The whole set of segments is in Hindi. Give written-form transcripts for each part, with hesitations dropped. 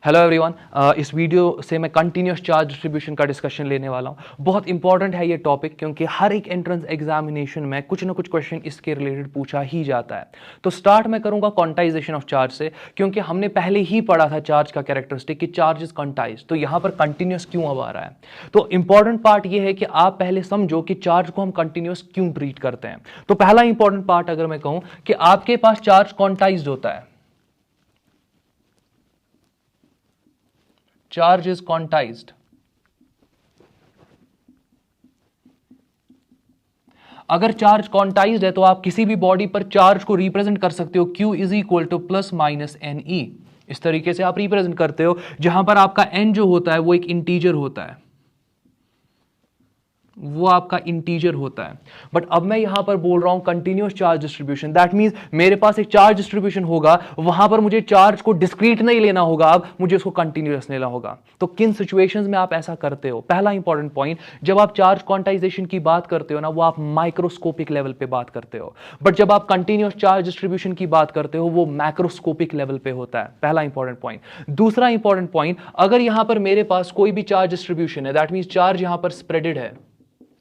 हेलो एवरीवन, इस वीडियो से मैं कंटिन्यूस चार्ज डिस्ट्रीब्यूशन का डिस्कशन लेने वाला हूं। बहुत इंपॉर्टेंट है ये टॉपिक क्योंकि हर एक एंट्रेंस एग्जामिनेशन में कुछ ना कुछ क्वेश्चन इसके रिलेटेड पूछा ही जाता है। तो स्टार्ट मैं करूंगा क्वांटाइजेशन ऑफ चार्ज से, क्योंकि हमने पहले ही पढ़ा था चार्ज का कैरेक्टरिस्टिक कि चार्ज इज क्वांटाइज। तो यहां पर कंटिन्यूस क्यों अब आ रहा है? तो इंपॉर्टेंट पार्ट ये है कि आप पहले समझो कि चार्ज को हम कंटिन्यूस क्यों ट्रीट करते हैं। तो पहला इंपॉर्टेंट पार्ट अगर मैं कहूं कि आपके पास चार्ज क्वांटाइज्ड होता है, चार्ज इज क्वांटाइज्ड। अगर चार्ज क्वांटाइज्ड है तो आप किसी भी बॉडी पर चार्ज को रिप्रेजेंट कर सकते हो, Q is equal to plus minus n e. इस तरीके से आप रिप्रेजेंट करते हो, जहां पर आपका n जो होता है वो एक इंटीजर होता है, वो आपका इंटीजर होता है। बट अब मैं यहां पर बोल रहा हूं continuous charge distribution. That means मेरे पास एक चार्ज डिस्ट्रीब्यूशन होगा, वहां पर मुझे चार्ज को डिस्क्रीट नहीं लेना होगा, अब मुझे उसको कंटिन्यूअस लेना होगा। तो किन सिचुएशंस में आप ऐसा करते हो? पहला इंपॉर्टेंट पॉइंट, जब आप चार्ज क्वांटाइजेशन की बात करते हो ना, वो आप माइक्रोस्कोपिक लेवल पे बात करते हो। बट जब आप कंटिन्यूअस चार्ज डिस्ट्रीब्यूशन की बात करते हो, वो मैक्रोस्कोपिक लेवल पे होता है। पहला इंपॉर्टेंट पॉइंट। दूसरा इंपॉर्टेंट पॉइंट, अगर यहां पर मेरे पास कोई भी चार्ज डिस्ट्रीब्यूशन है, दैट मींस चार्ज यहां पर स्प्रेडेड है,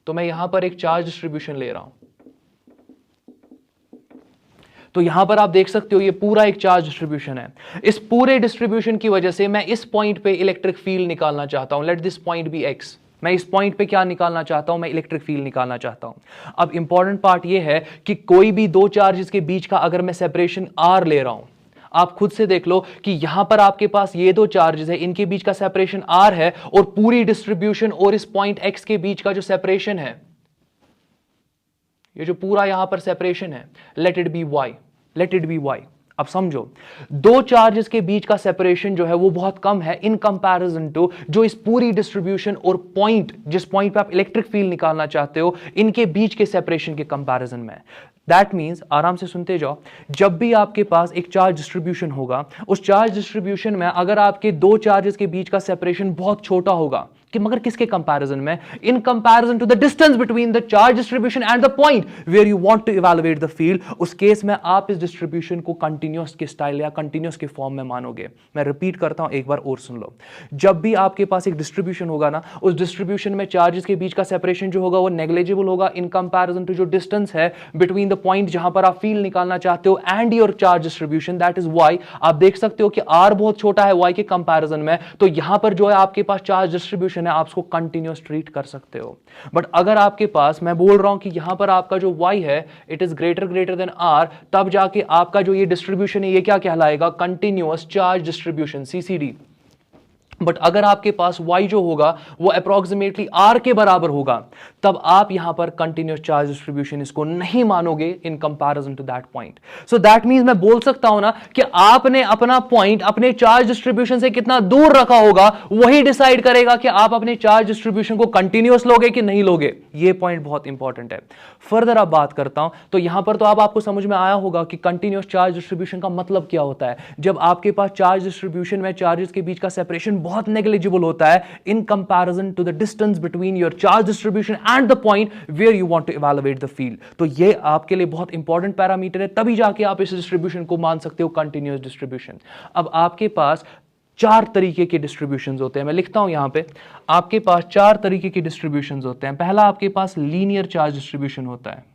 तो मैं यहां पर एक चार्ज डिस्ट्रीब्यूशन ले रहा हूं। तो यहां पर आप देख सकते हो ये पूरा एक चार्ज डिस्ट्रीब्यूशन है। इस पूरे डिस्ट्रीब्यूशन की वजह से मैं इस पॉइंट पे इलेक्ट्रिक फील्ड निकालना चाहता हूं। Let this point be x. मैं इस पॉइंट पे क्या निकालना चाहता हूं? मैं इलेक्ट्रिक फील्ड निकालना चाहता हूं। अब इंपॉर्टेंट पार्ट ये है कि कोई भी दो चार्जेस के बीच का अगर मैं सेपरेशन आर ले रहा हूं, आप खुद से देख लो कि यहां पर आपके पास ये दो चार्जेस है, इनके बीच का सेपरेशन आर है, और पूरी डिस्ट्रीब्यूशन और इस पॉइंट एक्स के बीच का जो सेपरेशन है, ये जो पूरा यहां पर सेपरेशन है, let it be y, let it be y. अब समझो, दो चार्जेस के बीच का सेपरेशन जो है वो बहुत कम है इन कंपैरिजन टू जो इस पूरी डिस्ट्रीब्यूशन और पॉइंट, जिस पॉइंट पे आप इलेक्ट्रिक फील्ड निकालना चाहते हो, इनके बीच के सेपरेशन के कंपैरिजन में। दैट मीन्स, आराम से सुनते जाओ, जब भी आपके पास एक चार्ज डिस्ट्रीब्यूशन होगा, उस चार्ज डिस्ट्रीब्यूशन में अगर आपके दो चार्जेस के बीच का सेपरेशन बहुत छोटा होगा, कि मगर किसके कंपैरिजन में? In comparison to the distance between the charge distribution and the point where you want to evaluate the field, उस केस में आप इस डिस्ट्रीब्यूशन को कंटिन्यूअस के स्टाइल या कंटिन्यूअस के फॉर्म में मानोगे। मैं रिपीट करता हूं, एक बार और सुन लो। जब भी आपके पास एक डिस्ट्रीब्यूशन होगा ना, उस डिस्ट्रीब्यूशन में चार्जेस के बीच का सेपरेशन जो होगा वो नेग्लिजिबल होगा इन कंपैरिजन टू जो डिस्टेंस है बिटवीन द पॉइंट जहां पर आप फील्ड निकालना चाहते हो and your charge distribution, that is y. आप देख सकते हो कि आर बहुत छोटा है वाई के कंपैरिजन में, तो यहां पर जो है आपके पास चार्ज डिस्ट्रीब्यूशन है, आप उसको कंटिन्यूअस ट्रीट कर सकते हो। बट अगर आपके पास, मैं बोल रहा हूं कि यहां पर आपका जो y है it is greater than r, तब जाके आपका जो ये डिस्ट्रीब्यूशन है ये क्या कहलाएगा? Continuous charge distribution, CCD। But अगर आपके पास y जो होगा वो अप्रोक्सीमेटली r के बराबर होगा, तब आप यहां पर कंटिन्यूअस चार्ज डिस्ट्रीब्यूशन इसको नहीं मानोगे in comparison to that point. So that means मैं बोल सकता हूं ना कि आपने अपना पॉइंट अपने चार्ज डिस्ट्रीब्यूशन से कितना दूर रखा होगा, वही डिसाइड करेगा कि आप अपने चार्ज डिस्ट्रीब्यूशन को कंटिन्यूअस लोगे कि नहीं लोगे। ये पॉइंट बहुत इंपॉर्टेंट है। फर्दर अब बात करता हूं, तो यहां पर तो अब आपको समझ में आया होगा कि कंटिन्यूअस चार्ज डिस्ट्रीब्यूशन का मतलब क्या होता है। जब आपके पास चार्ज डिस्ट्रीब्यूशन में चार्जेस के बीच का सेपरेशन बहुत नेग्लिजिबल होता है in comparison to the distance between your charge distribution and the point where you want to evaluate the field. तो ये आपके लिए बहुत इंपॉर्टेंट पैरामीटर है, तभी जाके आप इस डिस्ट्रीब्यूशन को मान सकते हो कंटिन्यूअस डिस्ट्रीब्यूशन। अब आपके पास चार तरीके के डिस्ट्रीब्यूशंस होते हैं, मैं लिखता हूं यहां पे, आपके पास चार तरीके के डिस्ट्रीब्यूशंस होते हैं। पहला आपके पास लीनियर चार्ज डिस्ट्रीब्यूशन होता है।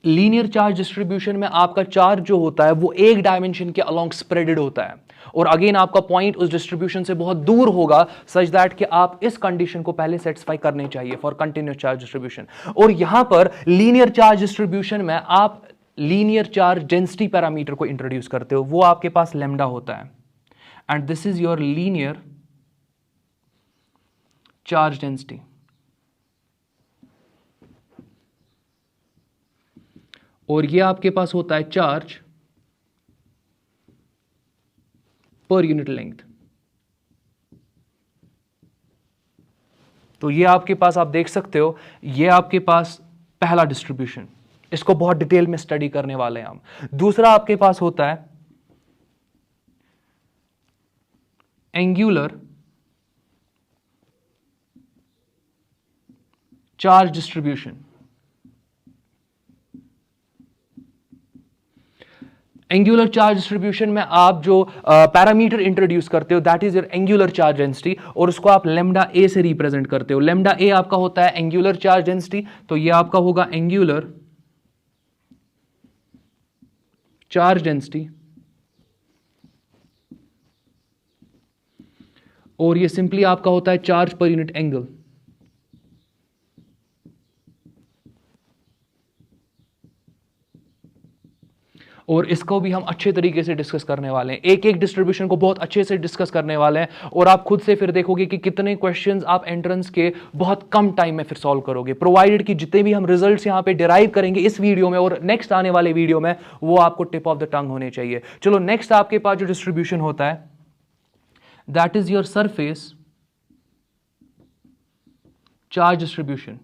लीनियर चार्ज डिस्ट्रीब्यूशन में आपका चार्ज जो होता है वो एक डायमेंशन के अलोंग स्प्रेडेड होता है, और अगेन आपका पॉइंट उस डिस्ट्रीब्यूशन से बहुत दूर होगा, सच दैट कि आप इस कंडीशन को पहले सेटिस्फाई करने चाहिए फॉर कंटिन्यूअस चार्ज डिस्ट्रीब्यूशन। और यहां पर लीनियर चार्ज डिस्ट्रीब्यूशन में आप लीनियर चार्ज डेंसिटी पैरामीटर को इंट्रोड्यूस करते हो, वो आपके पास लैम्डा होता है, and this is your linear charge density. और ये आपके पास होता है चार्ज पर यूनिट लेंथ। तो ये आपके पास, आप देख सकते हो, ये आपके पास पहला डिस्ट्रीब्यूशन, इसको बहुत डिटेल में स्टडी करने वाले हैं हम। दूसरा आपके पास होता है angular charge distribution. Angular charge distribution में आप जो पैरामीटर इंट्रोड्यूस करते हो that is your angular charge density, और उसको आप लेमडा ए से रिप्रेजेंट करते हो। लेमडा ए आपका होता है एंगुलर चार्ज डेंसिटी, तो ये आपका होगा एंगुलर चार्ज डेंसिटी, और ये सिंपली आपका होता है चार्ज पर यूनिट एंगल। और इसको भी हम अच्छे तरीके से डिस्कस करने वाले हैं, एक एक डिस्ट्रीब्यूशन को बहुत अच्छे से डिस्कस करने वाले हैं, और आप खुद से फिर देखोगे कि कितने क्वेश्चंस आप एंट्रेंस के बहुत कम टाइम में फिर सॉल्व करोगे, प्रोवाइडेड कि जितने भी हम रिजल्ट्स यहां पे डिराइव करेंगे इस वीडियो में और नेक्स्ट आने वाले वीडियो में वो आपको टिप ऑफ द टंग होने चाहिए। चलो नेक्स्ट आपके पास जो डिस्ट्रीब्यूशन होता है that is your surface charge distribution.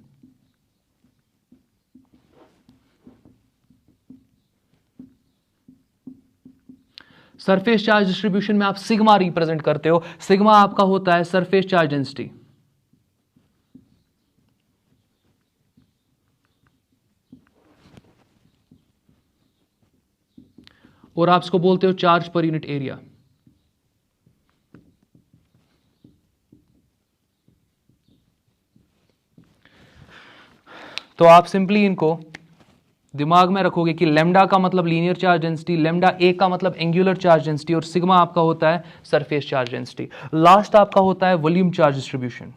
Surface charge distribution में आप सिग्मा रिप्रेजेंट करते हो। सिग्मा आपका होता है सरफेस चार्ज डेंसिटी, और आप इसको बोलते हो चार्ज पर यूनिट एरिया। तो आप सिंपली इनको दिमाग में रखोगे कि लेमडा का मतलब linear charge density, lambda A का मतलब एंगुलर चार्ज डेंसिटी, और सिग्मा आपका होता है सरफेस चार्ज डेंसिटी। लास्ट आपका होता है वॉल्यूम चार्ज डिस्ट्रीब्यूशन।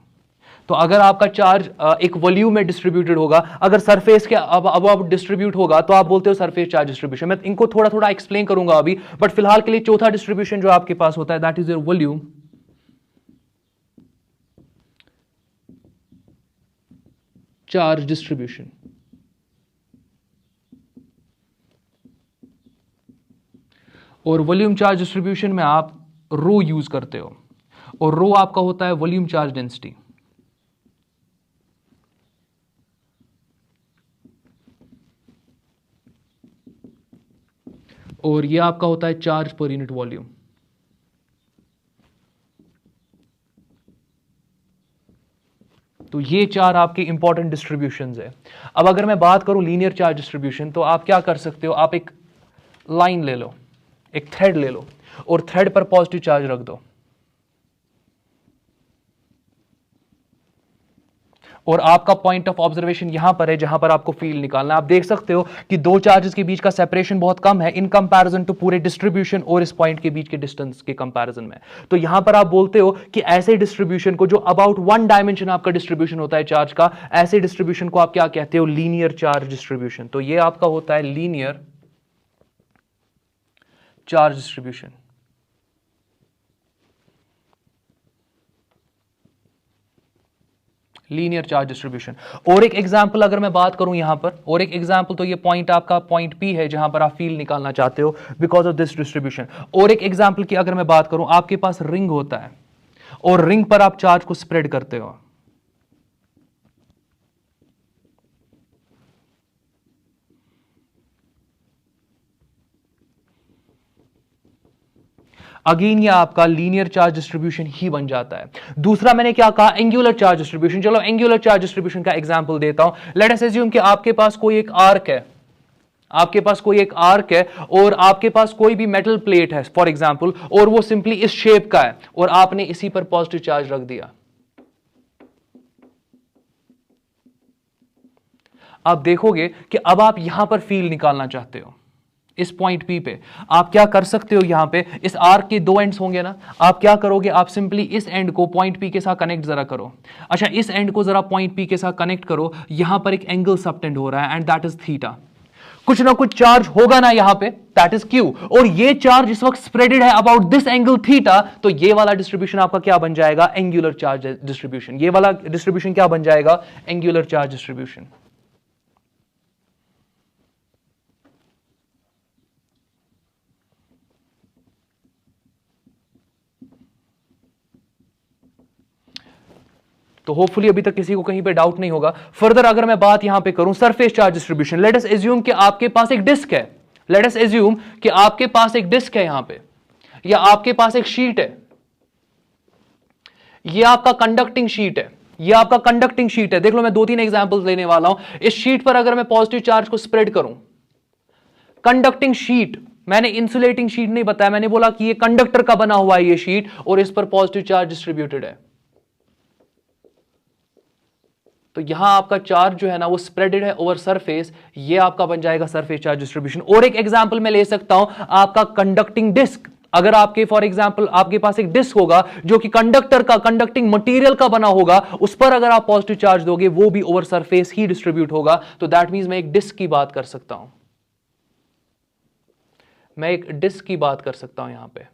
तो अगर आपका चार्ज एक वॉल्यूम में डिस्ट्रीब्यूटेड होगा, अगर सरफेस के अब डिस्ट्रीब्यूट होगा तो आप बोलते हो सरफेस चार्ज डिस्ट्रीब्यूशन। मैं इनको थोड़ा थोड़ा एक्सप्लेन करूंगा अभी, बट फिलहाल के लिए चौथा डिस्ट्रीब्यूशन जो आपके पास होता है that is your volume charge distribution. और वॉल्यूम चार्ज डिस्ट्रीब्यूशन में आप रो यूज करते हो, और रो आपका होता है वॉल्यूम चार्ज डेंसिटी। और यह आपका होता है चार्ज पर यूनिट वॉल्यूम। तो ये चार आपके इंपॉर्टेंट डिस्ट्रीब्यूशंस है। अब अगर मैं बात करूं लीनियर चार्ज डिस्ट्रीब्यूशन, तो आप क्या कर सकते हो, आप एक लाइन ले लो, एक थ्रेड ले लो, और थ्रेड पर पॉजिटिव चार्ज रख दो, और आपका पॉइंट ऑफ ऑब्जर्वेशन यहां पर है जहां पर आपको फील्ड निकालना है। आप देख सकते हो कि दो चार्जेस के बीच का सेपरेशन बहुत कम है इन कंपैरिजन टू पूरे डिस्ट्रीब्यूशन और इस पॉइंट के बीच के डिस्टेंस के कंपैरिजन में। तो यहां पर आप बोलते हो कि ऐसे डिस्ट्रीब्यूशन को, जो अबाउट वन डायमेंशन आपका डिस्ट्रीब्यूशन होता है चार्ज का, ऐसे डिस्ट्रीब्यूशन को आप क्या कहते हो, लीनियर चार्ज डिस्ट्रीब्यूशन। तो ये आपका होता है linear charge distribution. Linear charge distribution. और एक एग्जांपल अगर मैं बात करूं यहां पर, और एक एग्जांपल, तो ये पॉइंट आपका पॉइंट पी है जहां पर आप फील्ड निकालना चाहते हो बिकॉज ऑफ दिस डिस्ट्रीब्यूशन। और एक एग्जांपल की अगर मैं बात करूं, आपके पास रिंग होता है और रिंग पर आप चार्ज को स्प्रेड करते हो। अगेन ये आपका लीनियर चार्ज डिस्ट्रीब्यूशन ही बन जाता है। दूसरा मैंने क्या कहा, एंगुलर चार्ज डिस्ट्रीब्यूशन। चलो एंगुलर चार्ज डिस्ट्रीब्यूशन का एग्जांपल देता हूं। लेट अस अज्यूम कि आपके पास कोई एक आर्क है, आपके पास कोई एक आर्क है, और आपके पास कोई भी मेटल प्लेट है फॉर एग्जांपल, और वो सिंपली इस शेप का है, और आपने इसी पर पॉजिटिव चार्ज रख दिया। आप देखोगे कि अब आप यहां पर फील्ड निकालना चाहते हो इस पॉइंट पी पे। आप क्या कर सकते हो, यहां पे इस आर्क के दो एंड्स होंगे ना, आप क्या करोगे, आप सिंपली इस एंड को पॉइंट पी के साथ कनेक्ट जरा करो। अच्छा, इस एंड को जरा पॉइंट पी के साथ कनेक्ट करो, यहां पर एक एंगल सबटेंड हो रहा है एंड दैट इज थीटा। कुछ ना कुछ चार्ज होगा ना यहां पे, दैट इज क्यू, और ये चार्ज इस वक्त स्प्रेडेड है अबाउट दिस एंगल थीटा। तो ये वाला डिस्ट्रीब्यूशन आपका क्या बन जाएगा, एंगुलर चार्ज डिस्ट्रीब्यूशन। ये वाला डिस्ट्रीब्यूशन क्या बन जाएगा, एंगुलर चार्ज डिस्ट्रीब्यूशन। तो होपफुली अभी तक किसी को कहीं पे डाउट नहीं होगा। फर्दर अगर मैं बात यहां पे करूं surface charge distribution, late us assume कि आपके पास एक डिस्क है, लेट अस एज्यूम कि आपके पास एक डिस्क है यहां पे, या आपके पास एक शीट है, ये आपका कंडक्टिंग शीट है, ये आपका कंडक्टिंग शीट है। देख लो मैं 2-3 एग्जांपल्स लेने वाला हूं। इस शीट पर अगर मैं पॉजिटिव चार्ज को स्प्रेड करूं, कंडक्टिंग शीट, मैंने इंसुलेटिंग शीट नहीं बताया, मैंने बोला कि ये कंडक्टर का बना हुआ है ये शीट, और इस पर पॉजिटिव चार्ज डिस्ट्रीब्यूटेड है। तो यहां आपका चार्ज जो है ना वो स्प्रेडेड है ओवर सरफेस, ये आपका बन जाएगा सरफेस चार्ज डिस्ट्रीब्यूशन। और एक एग्जांपल मैं ले सकता हूं आपका कंडक्टिंग डिस्क। अगर आपके फॉर एग्जांपल आपके पास एक डिस्क होगा जो कि कंडक्टर का, कंडक्टिंग मटेरियल का बना होगा, उस पर अगर आप पॉजिटिव चार्ज दोगे वो भी ओवर सरफेस ही डिस्ट्रीब्यूट होगा। तो दैट मींस मैं एक डिस्क की बात कर सकता हूं, मैं एक डिस्क की बात कर सकता हूं यहां पे।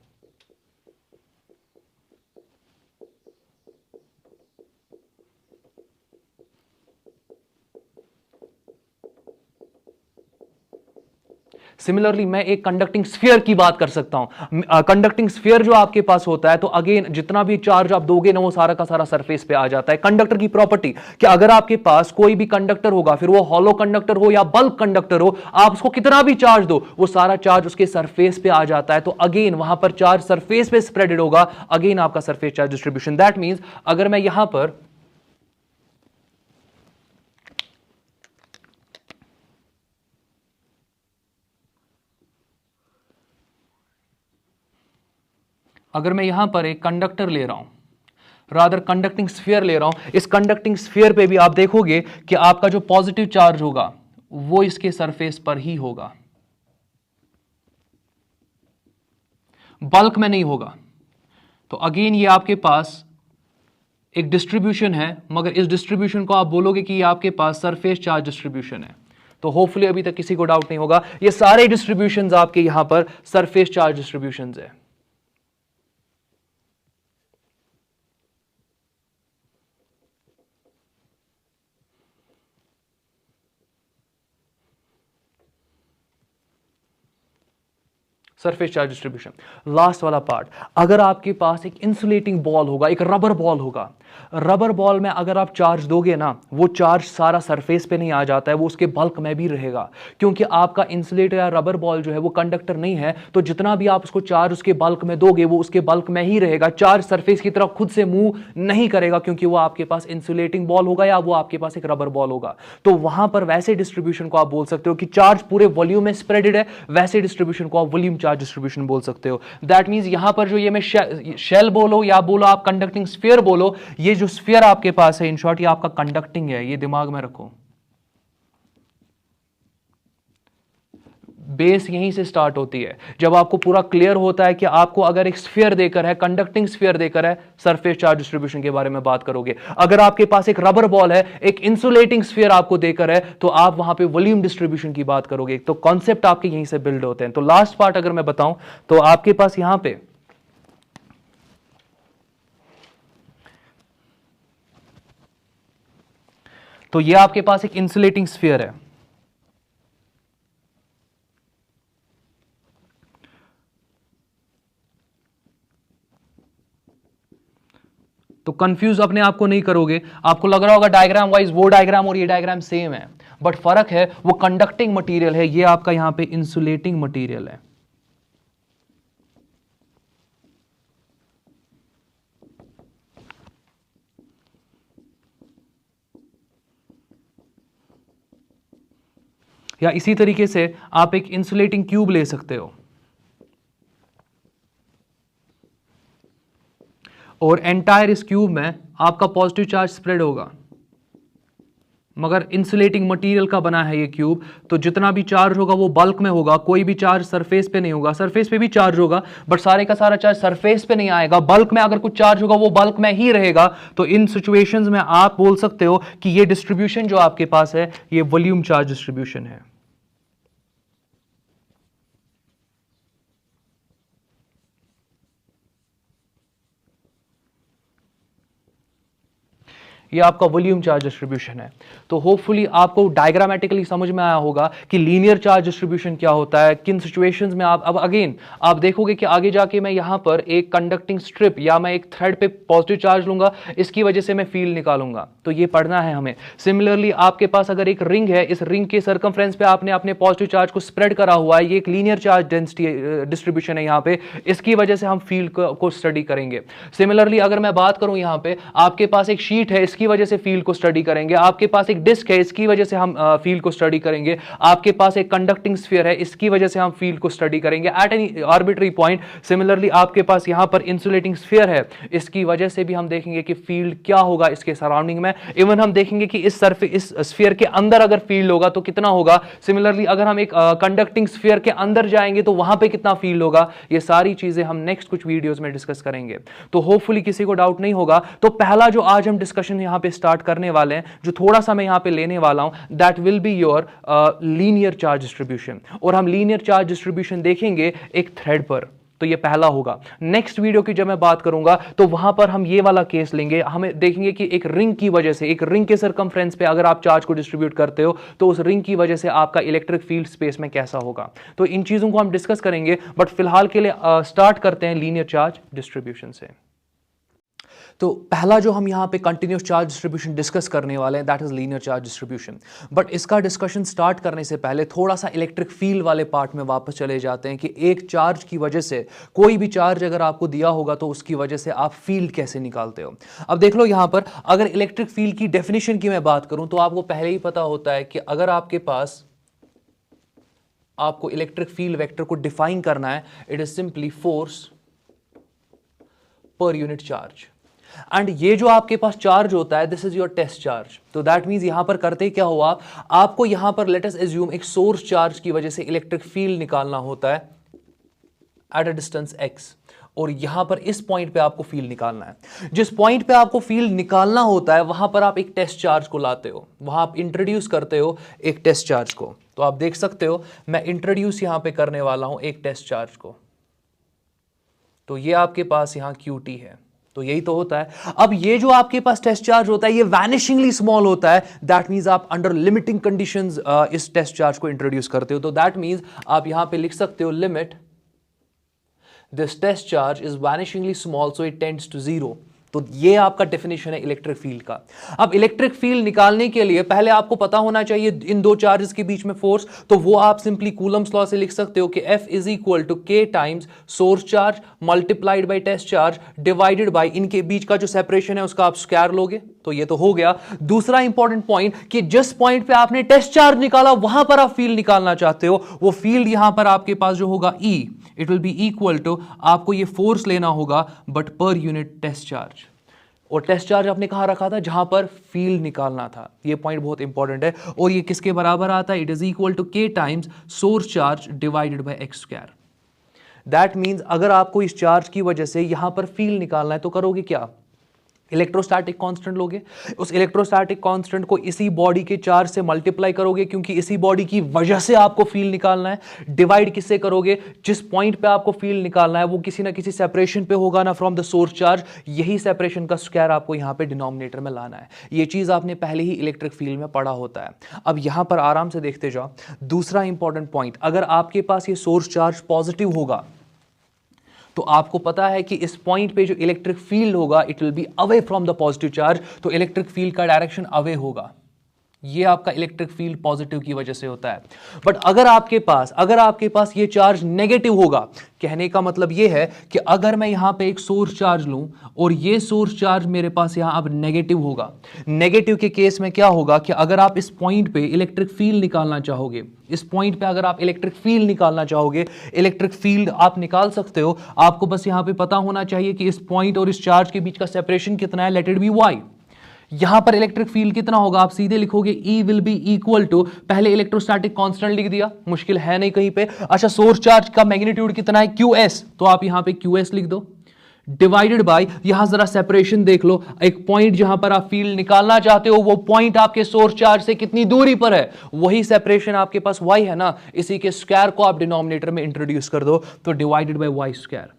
सिमिलरली मैं एक कंडक्टिंग स्फीयर की बात कर सकता हूं। कंडक्टिंग स्फीयर जो आपके पास होता है, तो अगेन जितना भी चार्ज आप दोगे ना वो सारा का सारा सरफेस पे आ जाता है। कंडक्टर की प्रॉपर्टी कि अगर आपके पास कोई भी कंडक्टर होगा, फिर वो हॉलो कंडक्टर हो या बल्क कंडक्टर हो, आप उसको कितना भी चार्ज दो वो सारा चार्ज उसके सरफेस पे आ जाता है। तो अगेन वहां पर चार्ज सरफेस पे स्प्रेडेड होगा, अगेन आपका surface charge distribution. That means अगर मैं यहां पर एक कंडक्टर ले रहा हूं, रादर कंडक्टिंग स्फीयर ले रहा हूं, इस कंडक्टिंग स्फीयर पे भी आप देखोगे कि आपका जो पॉजिटिव चार्ज होगा वो इसके सरफेस पर ही होगा, बल्क में नहीं होगा। तो अगेन ये आपके पास एक डिस्ट्रीब्यूशन है, मगर इस डिस्ट्रीब्यूशन को आप बोलोगे कि ये आपके पास सरफेस चार्ज डिस्ट्रीब्यूशन है। तो होपफुली अभी तक किसी को डाउट नहीं होगा, ये सारे डिस्ट्रीब्यूशंस आपके यहां पर सरफेस चार्ज डिस्ट्रीब्यूशंस है। Surface charge distribution. लास्ट वाला पार्ट, अगर आपके पास एक इंसुलेटिंग बॉल होगा, एक रबर बॉल होगा, रबर बॉल में अगर आप चार्ज दोगे ना, वो चार्ज सारा सरफेस पे नहीं आ जाता है, वो उसके बल्क में भी रहेगा, क्योंकि आपका इंसुलेटर या रबर बॉल जो है वो कंडक्टर नहीं है। तो जितना भी आप उसको चार्ज उसके बल्क में दोगे वो उसके बल्क में ही रहेगा, चार्ज सरफेस की तरफ खुद से मूव नहीं करेगा, क्योंकि वो आपके पास इंसुलेटिंग बॉल होगा या वो आपके पास एक रबर बॉल होगा। तो वहां पर वैसे डिस्ट्रीब्यूशन को आप बोल सकते हो कि चार्ज पूरे वॉल्यूम में स्प्रेडेड है, वैसे डिस्ट्रीब्यूशन को आप वॉल्यूम चार्ज डिस्ट्रीब्यूशन बोल सकते हो। दैट मींस यहां पर जो ये मैं शेल बोलो या बोलो आप कंडक्टिंग स्फीयर बोलो, ये जो स्फीयर आपके पास है इन शॉर्ट ये आपका कंडक्टिंग है, ये दिमाग में रखो। बेस यहीं से स्टार्ट होती है, जब आपको पूरा क्लियर होता है कि आपको अगर एक स्फीयर देकर है, कंडक्टिंग स्फीयर देकर है, सरफेस चार्ज डिस्ट्रीब्यूशन के बारे में बात करोगे। अगर आपके पास एक रबर बॉल है, एक इंसुलेटिंग स्फीयर आपको देकर है, तो आप वहां पे वॉल्यूम डिस्ट्रीब्यूशन की बात करोगे। तो कॉन्सेप्ट आपके यहीं से बिल्ड होते हैं। तो लास्ट पार्ट अगर मैं बताऊं तो आपके पास यहां पे तो ये आपके पास एक इंसुलेटिंग स्फीयर है, तो कंफ्यूज अपने आप को नहीं करोगे। आपको लग रहा होगा डायग्राम वाइज वो डायग्राम और ये डायग्राम सेम है, बट फर्क है वो कंडक्टिंग मटेरियल है, ये आपका यहां पे इंसुलेटिंग मटेरियल है। या इसी तरीके से आप एक इंसुलेटिंग क्यूब ले सकते हो और एंटायर इस क्यूब में आपका पॉजिटिव चार्ज स्प्रेड होगा, मगर इंसुलेटिंग मटेरियल का बना है ये क्यूब, तो जितना भी चार्ज होगा वो बल्क में होगा, कोई भी चार्ज सरफेस पे नहीं होगा। सरफेस पे भी चार्ज होगा बट सारे का सारा चार्ज सरफेस पे नहीं आएगा, बल्क में अगर कुछ चार्ज होगा वो बल्क में ही रहेगा। तो इन सिचुएशंस में आप बोल सकते हो कि ये डिस्ट्रीब्यूशन जो आपके पास है ये वॉल्यूम चार्ज डिस्ट्रीब्यूशन है। ये आपका वॉल्यूम चार्ज डिस्ट्रीब्यूशन है। तो होपफुली आपको डायग्रामेटिकली समझ में आया होगा कि लीनियर चार्ज डिस्ट्रीब्यूशन क्या होता है, किन सिचुएशंस में आप। अब अगेन आप देखोगे कि आगे जाके मैं यहां पर एक कंडक्टिंग स्ट्रिप या मैं एक थ्रेड पे पॉजिटिव चार्ज लूंगा, इसकी वजह से मैं फील्ड निकालूंगा, तो ये पढ़ना है हमें। सिमिलरली आपके पास अगर एक रिंग है, इस रिंग के सर्कमफ्रेंस पे आपने अपने पॉजिटिव चार्ज को स्प्रेड करा हुआ है, ये एक लीनियर चार्ज डेंसिटी डिस्ट्रीब्यूशन है यहां पे, इसकी वजह से हम फील्ड को स्टडी करेंगे। सिमिलरली अगर मैं बात करूं यहां पे आपके पास एक शीट है, इसकी इसकी वजह से फील्ड को स्टडी करेंगे, आपके पास एक डिस्क है, इसकी वजह से हम फील्ड को स्टडी करेंगे, आपके पास एक कंडक्टिंग स्फीयर है, इसकी वजह से हम फील्ड को स्टडी करेंगे at any arbitrary point. Similarly आपके पास यहां पर इंसुलेटिंग स्फीयर है, इसकी वजह से भी हम देखेंगे कि फील्ड क्या होगा इसके सराउंडिंग में। इवन हम देखेंगे कि इस स्फीयर के अंदर अगर फील्ड होगा तो कितना होगा। सिमिलरली अगर हम एक कंडक्टिंग स्फीयर के अंदर जाएंगे तो वहां पे कितना फील्ड होगा। ये सारी चीजें हम नेक्स्ट कुछ वीडियोस में डिस्कस करेंगे, तो होपफुली किसी को डाउट नहीं होगा। तो पहला जो आज हम डिस्कशन यहां पे स्टार्ट करने वाले हैं, जो थोड़ा सा मैं यहां पे लेने वाला हूं, that will be your linear charge distribution. और हम लीनियर चार्ज डिस्ट्रीब्यूशन देखेंगे एक थ्रेड पर, तो ये पहला होगा। नेक्स्ट वीडियो की जब मैं बात करूंगा तो वहां पर हम ये वाला केस लेंगे, हमें देखेंगे कि एक रिंग की वजह से, एक रिंग के सरकमफ्रेंस पे अगर आप चार्ज को डिस्ट्रीब्यूट करते हो तो उस रिंग की वजह से आपका इलेक्ट्रिक फील्ड स्पेस में कैसा होगा। तो इन चीजों को हम डिस्कस करेंगे, बट फिलहाल के लिए स्टार्ट करते हैं लीनियर चार्ज डिस्ट्रीब्यूशन से। तो पहला जो हम यहां पे कंटिन्यूस चार्ज डिस्ट्रीब्यूशन डिस्कस करने वाले हैं, that is linear charge distribution. But इसका डिस्कशन स्टार्ट करने से पहले थोड़ा सा इलेक्ट्रिक फील्ड वाले पार्ट में वापस चले जाते हैं कि एक चार्ज की वजह से, कोई भी चार्ज अगर आपको दिया होगा तो उसकी वजह से आप फील्ड कैसे निकालते हो। अब देख लो यहां पर, अगर इलेक्ट्रिक फील्ड की डेफिनेशन की मैं बात करूं तो आपको पहले ही पता होता है कि अगर आपके पास, आपको इलेक्ट्रिक फील्ड वेक्टर को डिफाइन करना है, it is simply force per unit charge. And ये जो आपके पास चार्ज होता है, this is your test charge. तो दैट मींस यहां पर करते क्या हुआ, आपको यहां पर लेट अस एज्यूम एक सोर्स चार्ज की वजह से इलेक्ट्रिक फील्ड निकालना होता है एट अ डिस्टेंस x, और यहां पर इस पॉइंट पे आपको फील्ड निकालना है। जिस पॉइंट पे आपको फील्ड निकालना होता है वहां पर आप एक टेस्ट चार्ज को लाते हो, वहां आप इंट्रोड्यूस करते हो एक टेस्ट चार्ज को। तो आप देख सकते हो मैं इंट्रोड्यूस यहां पे करने वाला हूं एक टेस्ट चार्ज को। तो ये आपके पास यहां QT है, तो यही तो होता है। अब ये जो आपके पास टेस्ट चार्ज होता है ये वैनिशिंगली स्मॉल होता है, दैट मींस आप अंडर लिमिटिंग कंडीशंस इस टेस्ट चार्ज को इंट्रोड्यूस करते हो। तो दैट मींस आप यहां पे लिख सकते हो limit this test charge is vanishingly small so it tends to 0। तो ये आपका डेफिनेशन है इलेक्ट्रिक फील्ड का। अब इलेक्ट्रिक फील्ड निकालने के लिए पहले आपको पता होना चाहिए इन दो चार्जेस के बीच में फोर्स, तो वो आप सिंपली कूलम्स लॉ से लिख सकते हो कि F is equal to K times source charge multiplied by test charge divided by इनके बीच का जो सेपरेशन है उसका आप स्क्वायर लोगे। तो ये तो हो गया। दूसरा इंपॉर्टेंट पॉइंट कि जिस पॉइंट पे आपने टेस्ट चार्ज निकाला वहां पर आप फील्ड निकालना चाहते हो, वो फील्ड यहां पर आपके पास जो होगा E, it will be equal to, आपको ये फोर्स लेना होगा but per unit test charge. और टेस्ट चार्ज आपने कहां रखा था, जहां पर फील्ड निकालना था। ये पॉइंट बहुत इंपॉर्टेंट है। और ये किसके बराबर आता है, it is equal to K times source charge divided by x square. That means अगर आपको इस चार्ज की वजह से यहां पर फील्ड निकालना है तो करोगे क्या, इलेक्ट्रोस्टैटिक कांस्टेंट लोगे, उस इलेक्ट्रोस्टैटिक कांस्टेंट को इसी बॉडी के चार्ज से मल्टीप्लाई करोगे क्योंकि इसी बॉडी की वजह से आपको फील्ड निकालना है। डिवाइड किससे करोगे, जिस पॉइंट पे आपको फील्ड निकालना है वो किसी ना किसी सेपरेशन पे होगा ना फ्रॉम द सोर्स चार्ज, यही सेपरेशन का स्क्वायर आपको यहां पे डिनोमिनेटर में लाना है। ये चीज आपने पहले ही इलेक्ट्रिक फील्ड में पढ़ा होता है। अब यहां पर आराम से देखते जाओ। दूसरा इंपॉर्टेंट पॉइंट, अगर आपके पास ये सोर्स चार्ज पॉजिटिव होगा तो आपको पता है कि इस पॉइंट पे जो इलेक्ट्रिक फील्ड होगा it will be away from the positive charge, तो इलेक्ट्रिक फील्ड का डायरेक्शन अवे होगा। ये आपका इलेक्ट्रिक फील्ड पॉजिटिव की वजह से होता है। बट अगर आपके पास ये चार्ज नेगेटिव होगा, कहने का मतलब ये है कि अगर मैं यहां पे एक सोर्स चार्ज लूं और ये सोर्स चार्ज मेरे पास यहां अब नेगेटिव होगा, नेगेटिव के केस में क्या होगा कि अगर आप इस पॉइंट पे इलेक्ट्रिक फील्ड निकालना चाहोगे, इस पॉइंट पे अगर आप इलेक्ट्रिक फील्ड निकालना चाहोगे, इलेक्ट्रिक फील्ड आप निकाल सकते हो। आपको बस यहां पे पता होना चाहिए कि इस पॉइंट और इस चार्ज के बीच का सेपरेशन कितना है, लेट इट बी y। यहां पर इलेक्ट्रिक फील्ड कितना होगा, आप सीधे लिखोगे E will be equal to, पहले इलेक्ट्रोस्टैटिक कांस्टेंट लिख दिया, मुश्किल है नहीं कहीं पे। अच्छा, सोर्स चार्ज का मैग्नीट्यूड कितना है, QS, तो आप यहां पे QS लिख दो, डिवाइडेड बाय, यहां जरा सेपरेशन देख लो, एक पॉइंट जहां पर आप फील्ड निकालना चाहते हो वो पॉइंट आपके सोर्स चार्ज से कितनी दूरी पर है, वही सेपरेशन आपके पास y है ना, इसी के स्क्वायर को आप डिनोमिनेटर में इंट्रोड्यूस कर दो, तो डिवाइडेड बाय y स्क्वायर।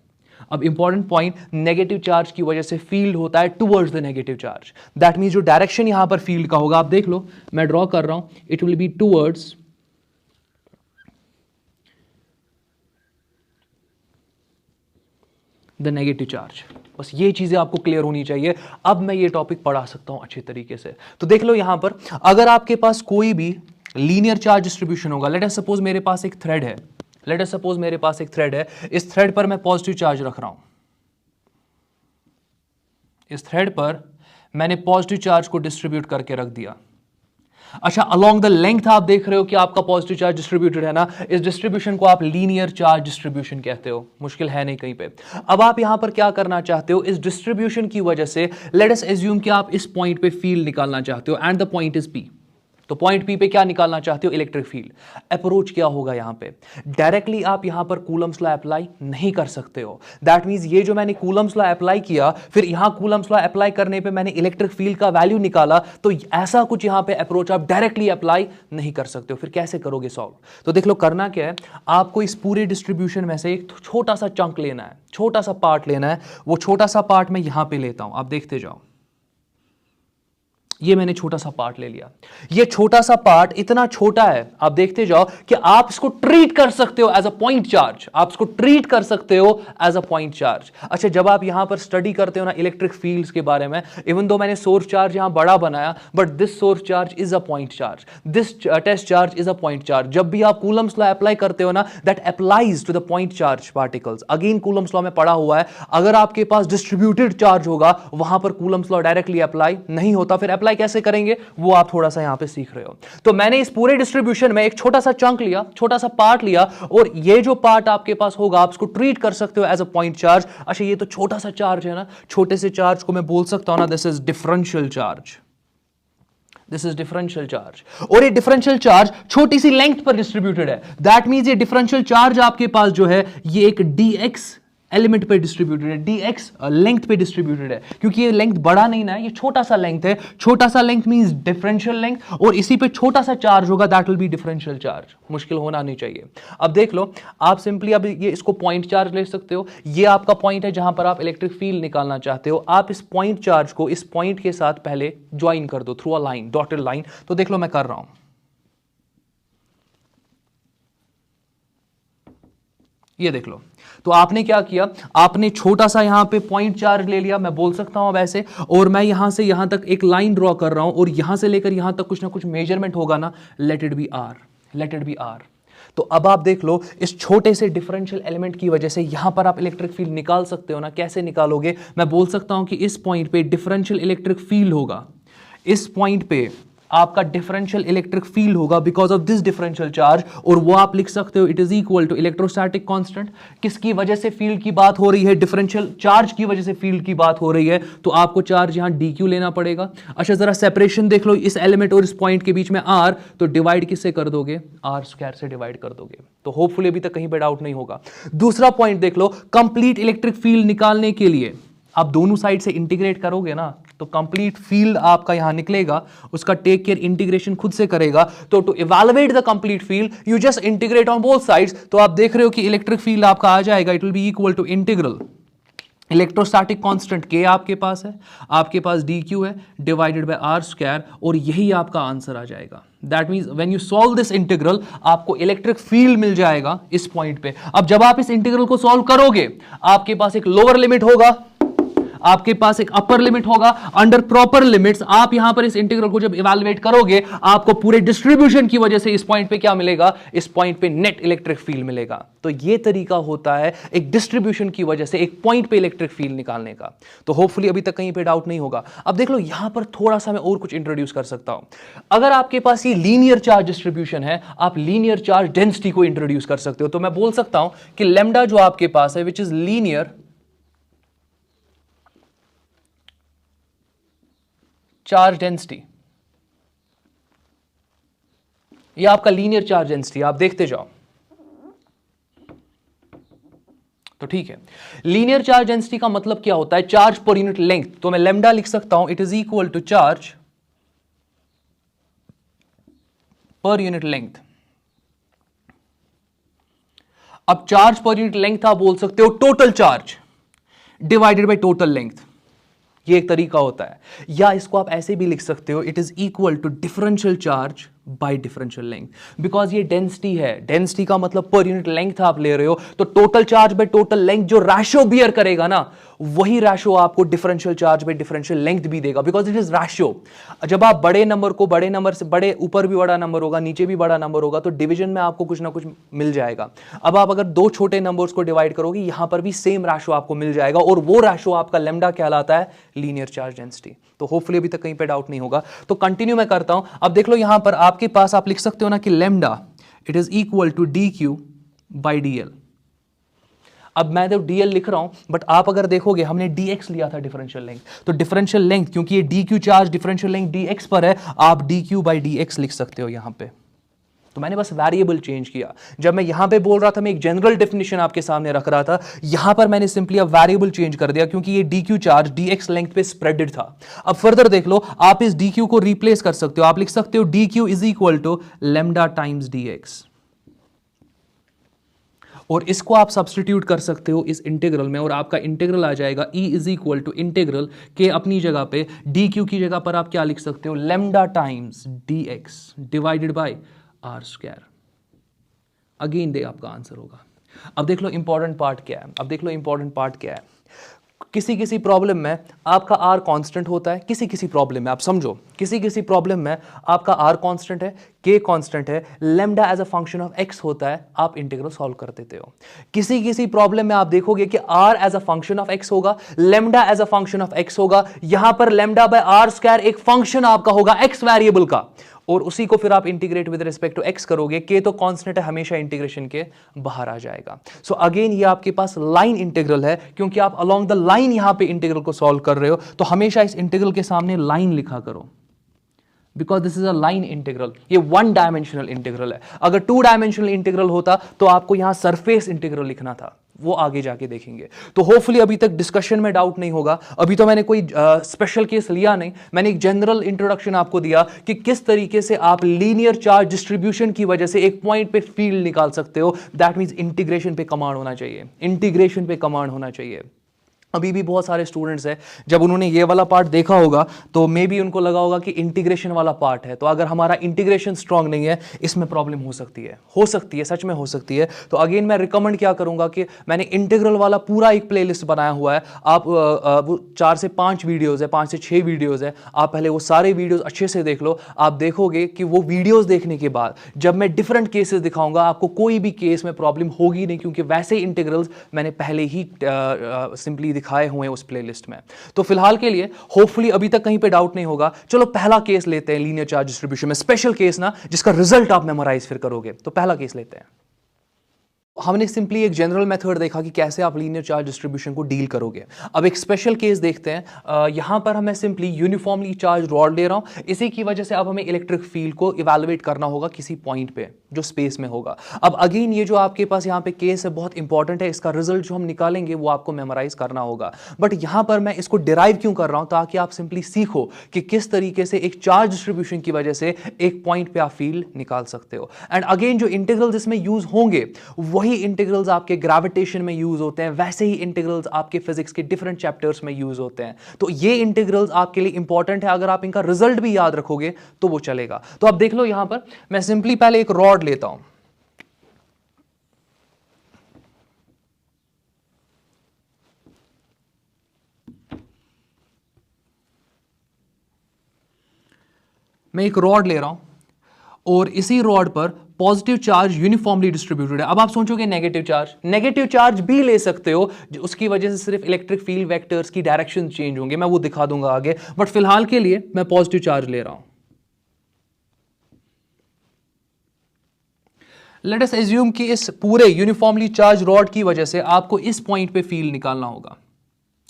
अब इंपॉर्टेंट पॉइंट, नेगेटिव चार्ज की वजह से फील्ड होता है towards the negative charge. That means जो डायरेक्शन यहां पर फील्ड का होगा, आप देख लो मैं ड्रॉ कर रहा हूं, it will be towards the negative charge. बस ये चीजें आपको क्लियर होनी चाहिए। अब मैं ये टॉपिक पढ़ा सकता हूं अच्छे तरीके से। तो देख लो यहां पर, अगर आपके पास कोई भी लीनियर चार्ज डिस्ट्रीब्यूशन होगा, लेट अस सपोज मेरे पास एक थ्रेड है, इस थ्रेड पर मैं पॉजिटिव चार्ज रख रहा हूं, इस थ्रेड पर मैंने पॉजिटिव चार्ज को डिस्ट्रीब्यूट करके रख दिया। अच्छा, अलोंग द लेंथ आप देख रहे हो कि आपका पॉजिटिव चार्ज डिस्ट्रीब्यूटेड है ना, इस डिस्ट्रीब्यूशन को आप लीनियर चार्ज डिस्ट्रीब्यूशन कहते हो। मुश्किल है नहीं कहीं पे। अब आप यहां पर क्या करना चाहते हो, इस डिस्ट्रीब्यूशन की वजह से लेट अस एज्यूम कि आप इस पॉइंट पे फील्ड निकालना चाहते हो and the point is P. तो पॉइंट पी पे क्या निकालना चाहते हो, इलेक्ट्रिक फील्ड। अप्रोच क्या होगा यहां पे, डायरेक्टली आप यहां पर कूलम्स लॉ अप्लाई नहीं कर सकते हो। दैट मींस ये जो मैंने कूलम्स लॉ अप्लाई किया, फिर यहां कूलम्स लॉ अप्लाई करने पे मैंने इलेक्ट्रिक फील्ड का वैल्यू निकाला, तो ऐसा कुछ यहां पे अप्रोच आप डायरेक्टली अप्लाई नहीं कर सकते हो। फिर कैसे करोगे सॉल्व? तो देख लो, करना क्या है, आपको इस पूरे डिस्ट्रीब्यूशन में से एक छोटा सा चंक लेना है, छोटा सा पार्ट लेना है। वो छोटा सा पार्ट मैं यहां पे लेता हूं, आप देखते जाओ। ये मैंने छोटा सा पार्ट ले लिया। ये छोटा सा पार्ट इतना छोटा है, आप देखते जाओ, कि आप इसको ट्रीट कर सकते हो एज अ पॉइंट चार्ज। आप इसको ट्रीट कर सकते हो एज अ पॉइंट चार्ज। अच्छा, जब आप यहां पर स्टडी करते हो ना इलेक्ट्रिक फील्ड्स के बारे में, इवन दो मैंने सोर्स चार्ज यहां बड़ा बनाया, but this source charge is a point charge, this test charge is a point charge. जब भी आप कूलम्स लॉ अप्लाई करते हो ना, that applies to the point charge particles. Again Coulomb's law में पढ़ा हुआ है, अगर आपके पास डिस्ट्रीब्यूटेड चार्ज होगा, वहां पर कूलम्स लॉ डायरेक्टली अप्लाई नहीं होता। फिर अप्लाई कैसे करेंगे, वो आप थोड़ा सा यहां पे सीख रहे हो। तो मैंने इस पूरे डिस्ट्रीब्यूशन में एक छोटा सा चंक लिया, छोटा सा पार्ट लिया, और ये जो पार्ट आपके पास होगा, आप इसको ट्रीट कर सकते हो एज अ पॉइंट चार्ज। अच्छा, ये तो छोटा सा चार्ज है ना, छोटे से चार्ज को मैं बोल सकता हूं ना, this is differential charge. This is differential charge, और ये डिफरेंशियल चार्ज छोटी सी लेंथ पर डिस्ट्रीब्यूटेड है। दैट मींस ये डिफरेंशियल चार्ज आपके पास जो है, ये एक dx एलिमेंट पे डिस्ट्रीब्यूटेड है, dx लेंथ पे डिस्ट्रीब्यूटेड है, क्योंकि ये लेंथ बड़ा नहीं ना है, ये छोटा सा लेंथ है। छोटा सा लेंथ मींस डिफरेंशियल लेंथ, और इसी पे छोटा सा चार्ज होगा, that will B differential charge. मुश्किल होना नहीं चाहिए। अब देख लो, आप सिंपली अब ये इसको पॉइंट चार्ज ले सकते हो। ये आपका पॉइंट है जहां पर आप इलेक्ट्रिक फील्ड निकालना चाहते हो। आप इस पॉइंट चार्ज को इस पॉइंट के साथ पहले ज्वाइन कर दो through a line, dotted line. तो देख लो, मैं कर रहा हूं। ये देख लो, तो आपने क्या किया, आपने छोटा सा यहां पे पॉइंट चार्ज ले लिया, मैं बोल सकता हूं अब ऐसे, और मैं यहां से यहां तक एक लाइन ड्रॉ कर रहा हूं, और यहां से लेकर यहां तक कुछ ना कुछ मेजरमेंट होगा ना, let it be r, let it be r. तो अब आप देख लो, इस छोटे से डिफरेंशियल एलिमेंट की वजह से यहां पर आप इलेक्ट्रिक फील्ड निकाल सकते हो ना। कैसे निकालोगे, मैं बोल सकता हूं कि इस पॉइंट पे डिफरेंशियल इलेक्ट्रिक फील्ड होगा, इस पॉइंट पे आपका डिफरेंशियल इलेक्ट्रिक फील्ड होगा because of this differential charge, और वो आप लिख सकते हो, it is equal to electrostatic constant. किसकी वजह से फील्ड की बात हो रही है, डिफरेंशियल चार्ज की वजह से फील्ड की बात हो रही है, तो आपको चार्ज यहां dq लेना पड़ेगा। अच्छा, जरा सेपरेशन देख लो, इस एलिमेंट और इस पॉइंट के बीच में r, तो डिवाइड किससे कर दोगे, r² से डिवाइड कर दोगे। तो होपफुली अभी तक कहीं पे डाउट नहीं होगा। दूसरा पॉइंट देख लो, कंप्लीट इलेक्ट्रिक फील्ड निकालने के लिए आप दोनों साइड से इंटीग्रेट करोगे ना, तो कंप्लीट फील्ड आपका यहां निकलेगा। उसका टेक केयर इंटीग्रेशन खुद से करेगा। तो to evaluate the complete field you just integrate on both sides. तो आप देख रहे हो कि इलेक्ट्रिक फील्ड आपका आ जाएगा, it will be equal to integral electrostatic constant k आपके पास है, आपके पास dq है, डिवाइडेड बाय r², और यही आपका आंसर आ जाएगा। That means when you solve this integral, आपको इलेक्ट्रिक फील्ड मिल जाएगा इस पॉइंट पे। अब जब आप इस इंटीग्रल को सॉल्व करोगे, आपके पास एक लोअर लिमिट होगा, आपके पास एक अपर लिमिट होगा। अंडर प्रॉपर लिमिट्स आप यहां पर इस इंटीग्रल को जब इवैल्यूएट करोगे, आपको पूरे डिस्ट्रीब्यूशन की वजह से इस पॉइंट पे क्या मिलेगा, इस पॉइंट पे नेट इलेक्ट्रिक फील्ड मिलेगा। तो ये तरीका होता है एक डिस्ट्रीब्यूशन की वजह से एक पॉइंट पे इलेक्ट्रिक फील्ड निकालने का। तो होपफुली अभी तक कहीं पे डाउट नहीं होगा। अब देख लो, यहां पर थोड़ा सा मैं और कुछ इंट्रोड्यूस कर सकता हूं। अगर आपके पास ये लीनियर चार्ज डिस्ट्रीब्यूशन है, आप लीनियर चार्ज डेंसिटी को इंट्रोड्यूस कर सकते हो। तो मैं बोल सकता हूं कि लैम्डा जो आपके पास है, which is linear charge density, ये आपका लीनियर चार्ज डेंसिटी, आप देखते जाओ। तो ठीक है, लीनियर चार्ज डेंसिटी का मतलब क्या होता है, चार्ज पर यूनिट लेंथ। तो मैं लैम्डा लिख सकता हूं, it is equal to charge per unit length. अब चार्ज पर यूनिट लेंथ आप बोल सकते हो total charge divided by total length, ये एक तरीका होता है। या इसको आप ऐसे भी लिख सकते हो, it is equal to differential charge by differential length, because ये डेंसिटी है, डेंसिटी का मतलब पर यूनिट लेंथ आप ले रहे हो, तो total charge by total length जो रेशियो बियर करेगा ना, वही रेशियो आपको differential charge by differential length भी देगा, बिकॉज इट इज रेशियो। जब आप बड़े नंबर को बड़े नंबर से बड़े, ऊपर भी बड़ा नंबर होगा नीचे भी बड़ा नंबर होगा, तो डिवीजन में आपको कुछ ना कुछ मिल जाएगा। अब आप अगर दो छोटे नंबर्स को डिवाइड करोगे, यहां पर भी सेम रेशियो आपको मिल जाएगा, और वो रेशियो आपका लैम्डा कहलाता है लीनियर चार्ज डेंसिटी। तो होपफुली अभी तक कहीं पे डाउट नहीं होगा। तो कंटिन्यू मैं करता हूं। अब देख लो यहां पर आपके पास आप लिख सकते हो ना कि lambda it is equal to d q by d l. अब मैं तो dl लिख रहा हूं, बट आप अगर देखोगे हमने dx लिया था डिफरेंशियल लेंथ, तो डिफरेंशियल लेंथ क्योंकि ये dq charge differential length dx पर है, आप dq बाई dx लिख सकते हो यहां पे। तो मैंने बस वेरिएबल चेंज किया। जब मैं यहां पे बोल रहा था, मैं एक जनरल डेफिनेशन आपके सामने रख रहा था, यहां पर मैंने सिंपली अब वेरिएबल चेंज कर दिया, क्योंकि ये dq चार्ज dx लेंथ पे स्प्रेडेड था। अब फर्दर देख लो, आप इस dq को रिप्लेस कर सकते हो, आप लिख सकते हो dq is equal to lambda times dx, और इसको आप सब्सटीट्यूट कर सकते हो इस इंटीग्रल में, और आपका इंटीग्रल आ जाएगा e is equal to integral के अपनी जगह पे dq की जगह पर आप क्या लिख सकते हो, lambda times dx divided by r square. Again दे आपका आंसर होगा। अब देख लो इंपॉर्टेंट पार्ट क्या है, अब देख लो इंपॉर्टेंट पार्ट क्या है। किसी किसी प्रॉब्लम में आपका r कांस्टेंट होता है, किसी किसी प्रॉब्लम में आप समझो, किसी किसी प्रॉब्लम में आपका r कांस्टेंट है, k कांस्टेंट है, lambda as a function of x होता है, आप इंटीग्रल सॉल्व कर देते हो। किसी किसी प्रॉब्लम में आप देखोगे कि r as a function of x होगा, lambda as a function of x होगा, यहां पर लैम्डा बाय आर स्क्वायर एक फंक्शन आपका होगा x वेरिएबल का, और उसी को फिर आप integrate with respect to x करोगे, k तो कांस्टेंट है, हमेशा इंटीग्रेशन के बाहर आ जाएगा। सो अगेन ये आपके पास लाइन इंटीग्रल है, क्योंकि आप अलोंग द लाइन यहां पे इंटीग्रल को सॉल्व कर रहे हो, तो हमेशा इस इंटीग्रल के सामने लाइन लिखा करो, because this is a line integral. ये वन डायमेंशनल इंटीग्रल है। अगर टू डायमेंशनल इंटीग्रल होता तो आपको यहां सरफेस इंटीग्रल लिखना था, वो आगे जाके देखेंगे। तो होपफुली अभी तक डिस्कशन में डाउट नहीं होगा। अभी तो मैंने कोई स्पेशल केस लिया नहीं, मैंने एक जनरल इंट्रोडक्शन आपको दिया कि किस तरीके से आप लीनियर चार्ज डिस्ट्रीब्यूशन की वजह से एक पॉइंट पे फील्ड निकाल सकते हो। दैट मींस इंटीग्रेशन पे कमांड होना चाहिए, इंटीग्रेशन पे कमांड होना चाहिए। अभी भी बहुत सारे स्टूडेंट्स हैं, जब उन्होंने ये वाला पार्ट देखा होगा तो मे बी उनको लगा होगा कि इंटीग्रेशन वाला पार्ट है, तो अगर हमारा इंटीग्रेशन स्ट्रांग नहीं है, इसमें प्रॉब्लम हो सकती है, सच में हो सकती है। तो अगेन मैं रिकमेंड क्या करूंगा कि मैंने इंटीग्रल वाला पूरा एक प्लेलिस्ट बनाया हुआ है, आप वो 4 से 5 वीडियोज़ है, 5 से 6 वीडियोज़ है, आप पहले वो सारे वीडियोज़ अच्छे से देख लो। आप देखोगे कि वो वीडियोज़ देखने के बाद जब मैं डिफरेंट केसेस दिखाऊंगा, आपको कोई भी केस में प्रॉब्लम होगी नहीं, क्योंकि वैसे इंटीग्रल्स मैंने पहले ही सिंपली दिखाए हुए उस प्लेलिस्ट में। तो फिलहाल के लिए होपफुली अभी तक कहीं पे डाउट नहीं होगा। चलो पहला केस लेते हैं लीनियर चार्ज डिस्ट्रीब्यूशन में, स्पेशल केस ना, जिसका रिजल्ट आप मेमोराइज फिर करोगे। तो पहला केस लेते हैं। हमने सिंपली एक जनरल मेथड देखा कि कैसे आप लीनियर चार्ज डिस्ट्रीब्यूशन को डील करोगे। अब एक स्पेशल केस देखते हैं। यहां पर हमें सिंपली यूनिफॉर्मली चार्ज रॉड ले रहा हूं, इसी की वजह से अब हमें इलेक्ट्रिक फील्ड को इवैल्यूएट करना होगा किसी पॉइंट पे जो स्पेस में होगा। अब अगेन ये जो आपके पास यहाँ पे केस है बहुत इंपॉर्टेंट है, इसका रिजल्ट जो हम निकालेंगे वो आपको मेमोराइज करना होगा। बट यहां पर मैं इसको डिराइव क्यों कर रहा हूं, ताकि आप सिंपली सीखो कि किस तरीके से एक चार्ज डिस्ट्रीब्यूशन की वजह से एक पॉइंट पे आप फील्ड निकाल सकते हो। एंड अगेन जो इंटीग्रल्स इसमें यूज होंगे वही इंटीग्रल्स आपके ग्रेविटेशन में यूज होते हैं, वैसे ही इंटीग्रल्स आपके फिजिक्स के डिफरेंट चैप्टर्स में यूज होते हैं। तो ये इंटीग्रल्स आपके लिए इंपॉर्टेंट है, अगर आप इनका रिजल्ट भी याद रखोगे तो वो चलेगा। तो अब देख लो यहां पर मैं सिंपली पहले एक रॉड लेता हूं, मैं एक रॉड ले रहा हूं और इसी रॉड पर पॉजिटिव चार्ज यूनिफॉर्मली डिस्ट्रीब्यूटेड है। अब आप सोचोगे नेगेटिव चार्ज भी ले सकते हो, उसकी वजह से सिर्फ इलेक्ट्रिक फील्ड वेक्टर्स की डायरेक्शन चेंज होंगे, मैं वो दिखा दूंगा आगे। बट फिलहाल के लिए मैं पॉजिटिव चार्ज ले रहा हूं। लेट अस एज्यूम कि इस पूरे यूनिफॉर्मली चार्ज रॉड की वजह से आपको इस पॉइंट पे फील्ड निकालना होगा।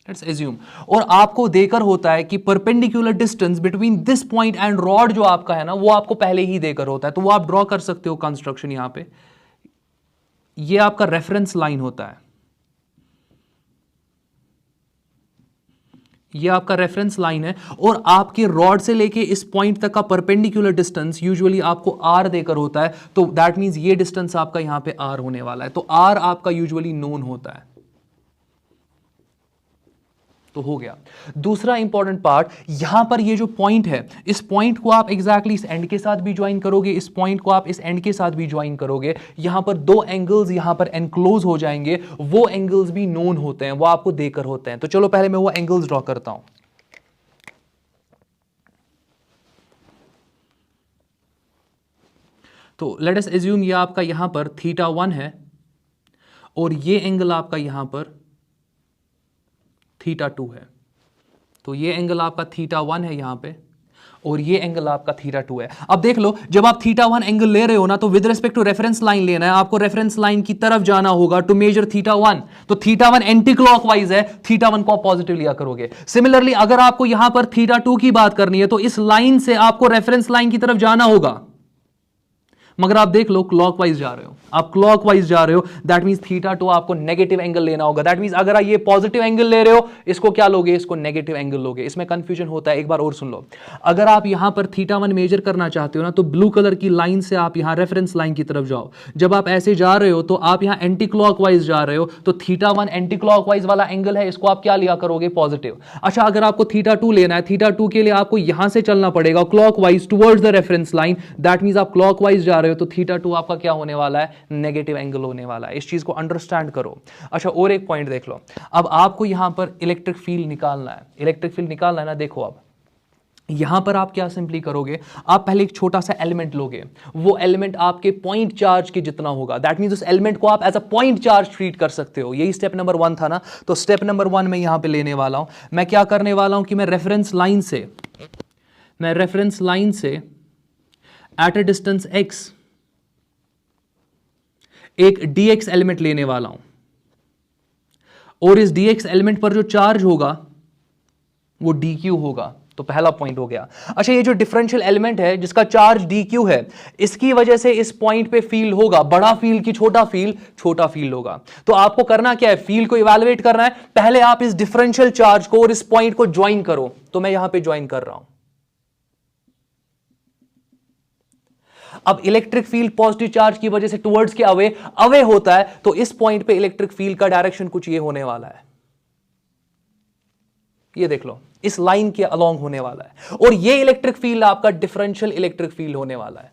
लेट्स एज्यूम, और आपको देकर होता है कि perpendicular distance between this point and rod जो आपका है ना, वो आपको पहले ही देकर होता है। तो वो आप ड्रॉ कर सकते हो कंस्ट्रक्शन यहां पे। ये आपका रेफरेंस लाइन होता है, ये आपका रेफरेंस लाइन है, और आपके रॉड से लेके इस पॉइंट तक का परपेंडिकुलर डिस्टेंस यूजुअली आपको आर देकर होता है। तो दैट मींस ये डिस्टेंस आपका यहां पे आर होने वाला है। तो आर आपका यूजुअली नोन होता है। तो हो गया। दूसरा इंपॉर्टेंट पार्ट, यहां पर ये जो पॉइंट है, इस पॉइंट को आप एग्जैक्टली इस एंड के साथ भी ज्वाइन करोगे, इस पॉइंट को आप इस एंड के साथ भी ज्वाइन करोगे, यहां पर दो एंगल्स यहां पर एनक्लोज हो जाएंगे। वो एंगल्स भी नोन होते हैं, वो आपको देकर होते हैं। तो चलो पहले मैं वो एंगल्स ड्रॉ करता हूं। तो लेट अस एज्यूम ये आपका यहां पर θ1 है और ये एंगल आपका यहां पर θ2 है। तो ये एंगल आपका θ1 है यहां पे और ये एंगल आपका θ2 है। अब देख लो, जब आप θ1 एंगल ले रहे हो ना, तो with respect to reference line लेना है आपको, रेफरेंस लाइन की तरफ जाना होगा टू मेजर θ1। तो θ1 एंटी क्लॉकवाइज है, θ1 को आप पॉजिटिव लिया करोगे। सिमिलरली अगर आपको यहां पर θ2 की बात करनी है तो इस लाइन से आपको रेफरेंस लाइन की तरफ जाना होगा, मगर आप देख लो क्लॉकवाइज जा रहे हो, आप क्लॉकवाइज जा रहे हो, दैट मींस θ2 आपको नेगेटिव एंगल लेना होगा। दैट मींस अगर आप ये पॉजिटिव एंगल ले रहे हो, इसको क्या लोगे, इसको नेगेटिव एंगल लोगे। इसमें कंफ्यूजन होता है, एक बार और सुन लो। अगर आप यहां पर θ1 मेजर करना चाहते हो ना, तो ब्लू कलर की लाइन से आप यहां रेफरेंस लाइन की तरफ जाओ। जब आप ऐसे जा रहे हो तो आप यहां एंटी क्लॉकवाइज जा रहे हो, तो θ1 एंटी क्लॉकवाइज वाला एंगल है, इसको आप क्या लिया करोगे, पॉजिटिव। अच्छा, अगर आपको θ2 लेना है, θ2 के लिए आपको यहां से चलना पड़ेगा clockwise towards the reference line. That means आप क्लॉकवाइज जा रहे हो, तो θ2 आपका क्या होने वाला है, नेगेटिव एंगल होने वाला है। इस चीज को अंडरस्टैंड करो। अच्छा, और एक पॉइंट देख लो। अब आपको यहां पर इलेक्ट्रिक फील्ड निकालना है, इलेक्ट्रिक फील्ड निकालना है ना। देखो अब यहां पर आप क्या सिंपली करोगे, आप पहले एक छोटा सा एलिमेंट लोगे, वो एलिमेंट आपके पॉइंट चार्ज के जितना होगा। दैट मींस उस एलिमेंट को आप as a point charge treat कर सकते हो। यही स्टेप नंबर 1 था ना। तो स्टेप नंबर 1 में यहां पे लेने वाला हूं, मैं क्या करने वाला हूं कि मैं रेफरेंस लाइन से एट अ डिस्टेंस x एक dx एलिमेंट लेने वाला हूं और इस dx एलिमेंट पर जो चार्ज होगा वो dq होगा। तो पहला पॉइंट हो गया। अच्छा, ये जो डिफरेंशियल एलिमेंट है जिसका चार्ज dq है, इसकी वजह से इस पॉइंट पे फील्ड होगा बड़ा फील्ड की छोटा फील्ड होगा। तो आपको करना क्या है, फील्ड को इवैल्यूएट करना है। पहले आप इस डिफरेंशियल चार्ज को और इस पॉइंट को ज्वाइन करो। तो मैं यहां पे ज्वाइन कर रहा हूं। अब इलेक्ट्रिक फील्ड पॉजिटिव चार्ज की वजह से टुवर्ड्स के अवे होता है, तो इस पॉइंट पे इलेक्ट्रिक फील्ड का डायरेक्शन कुछ ये होने वाला है, ये देख लो, इस लाइन के अलोंग होने वाला है। और ये इलेक्ट्रिक फील्ड आपका डिफरेंशियल इलेक्ट्रिक फील्ड होने वाला है।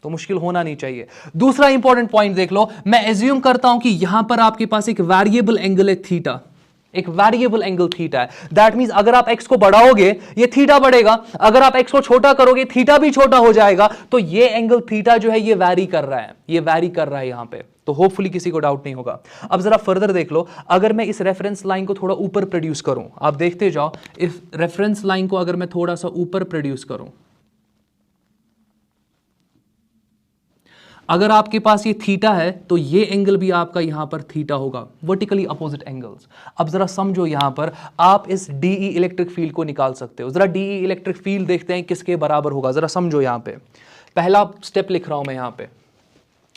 तो मुश्किल होना नहीं चाहिए। दूसरा इंपॉर्टेंट पॉइंट देख लो, मैं एज्यूम करता हूं कि यहां पर आपके पास एक वेरिएबल एंगल है थीटा, एक वेरिएबल एंगल थीटा है। दैट मींस अगर आप x को बढ़ाओगे ये थीटा बढ़ेगा, अगर आप x को छोटा करोगे थीटा भी छोटा हो जाएगा। तो ये एंगल थीटा जो है ये वैरी कर रहा है, यहां पे। तो होपफुली किसी को डाउट नहीं होगा। अब जरा फर्दर देख लो, अगर मैं इस रेफरेंस लाइन को थोड़ा ऊपर प्रोड्यूस करूं, आप देखते जाओ, इस रेफरेंस लाइन को अगर मैं थोड़ा सा ऊपर प्रोड्यूस करूं, अगर आपके पास ये थीटा है तो ये एंगल भी आपका यहां पर थीटा होगा, वर्टिकली अपोजिट एंगल्स। अब जरा समझो, यहां पर आप इस डीई इलेक्ट्रिक फील्ड को निकाल सकते हो। जरा डीई इलेक्ट्रिक फील्ड देखते हैं किसके बराबर होगा, जरा समझो। यहां पे पहला स्टेप लिख रहा हूं मैं,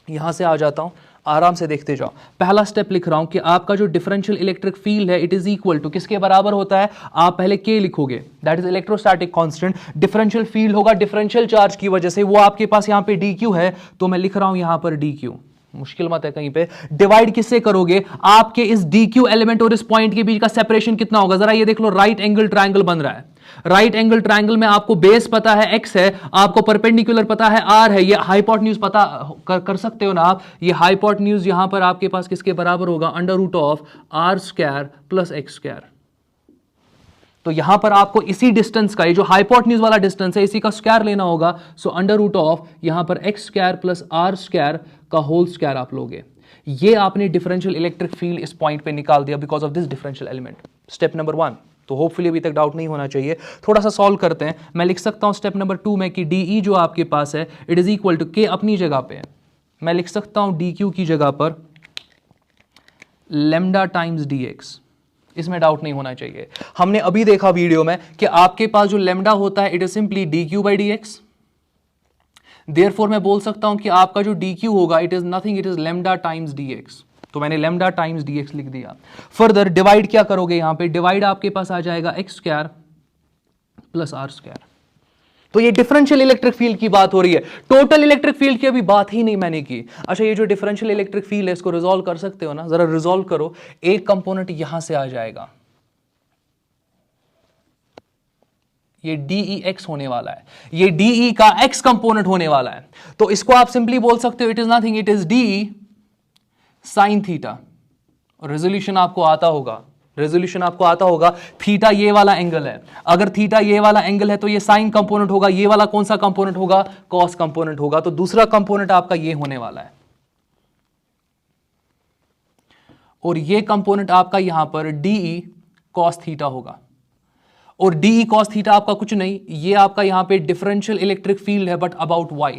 यहां से आ जाता हूं, आराम से देखते जाओ। पहला स्टेप लिख रहा हूं कि आपका जो डिफरेंशियल इलेक्ट्रिक फील्ड है, इट इज इक्वल टू किसके बराबर होता है, आप पहले K लिखोगे, that is electrostatic constant. Differential field होगा डिफरेंशियल चार्ज की वजह से, वो आपके पास यहां पे dq है, तो मैं लिख रहा हूं यहां पर dq। मुश्किल मत है कहीं पे। डिवाइड किससे करोगे, आपके इस dq एलिमेंट और इस पॉइंट के बीच का सेपरेशन कितना होगा, जरा ये देख लो, राइट एंगल ट्रायंगल बन रहा है। राइट एंगल ट्रायंगल में आपको बेस पता है x है, आपको परपेंडिकुलर पता है r है, ये हाइपोटेन्यूज पता कर सकते हो ना आप। ये हाइपोटेन्यूज यहां पर आपके पास किसके बराबर होगा, under root of r square plus x square. तो यहां पर आपको इसी डिस्टेंस का, ये जो हाइपोटेन्यूज वाला डिस्टेंस है, इसी का स्क्वायर लेना होगा। सो अंडर रूट ऑफ यहां पर x square plus r square का होल स्क्वायर आप लोगे। ये आपने डिफरेंशियल इलेक्ट्रिक फील्ड इस पॉइंट पे निकाल दिया because of this differential element. Step number 1। तो होपफुली अभी तक डाउट नहीं होना चाहिए। थोड़ा सा सॉल्व करते हैं। मैं लिख सकता हूं स्टेप नंबर 2 में कि DE जो आपके पास है, it is equal to K अपनी जगह पे है, मैं लिख सकता हूं DQ की जगह पर लैम्डा टाइम्स dx। इसमें डाउट नहीं होना चाहिए। हमने अभी देखा वीडियो में कि आपके पास जो लैम्डा होता है, it is simply dq by dx। Therefore मैं बोल सकता हूं कि आपका जो dq होगा, it is nothing, it is lambda times dx। तो मैंने लैम्डा टाइम्स dx लिख दिया। फर्दर डिवाइड क्या करोगे, यहां पे डिवाइड आपके पास आ जाएगा x square plus r square. तो ये डिफरेंशियल इलेक्ट्रिक फील्ड की बात हो रही है, टोटल इलेक्ट्रिक फील्ड की अभी बात ही नहीं मैंने की। अच्छा, ये जो डिफरेंशियल इलेक्ट्रिक फील्ड है, इसको रिजॉल्व कर सकते हो ना, जरा रिजॉल्व करो। एक कंपोनेंट यहां से आ जाएगा, ये DE x होने वाला है, ये DE का x कंपोनेंट होने वाला है। तो इसको आप सिंपली बोल सकते हो it is nothing, it is DE sine theta. Resolution आपको आता होगा, रेजोल्यूशन आपको आता होगा, थीटा ये वाला एंगल है, अगर थीटा ये वाला एंगल है तो ये साइन कंपोनेंट होगा, ये वाला कौन सा कंपोनेंट होगा, कॉस कंपोनेंट होगा। तो दूसरा कंपोनेंट आपका ये होने वाला है, और ये कंपोनेंट आपका यहां पर DE कॉस थीटा होगा। और DE कॉस थीटा आपका कुछ नहीं, ये आपका यहां पे डिफरेंशियल इलेक्ट्रिक फील्ड है बट अबाउट y।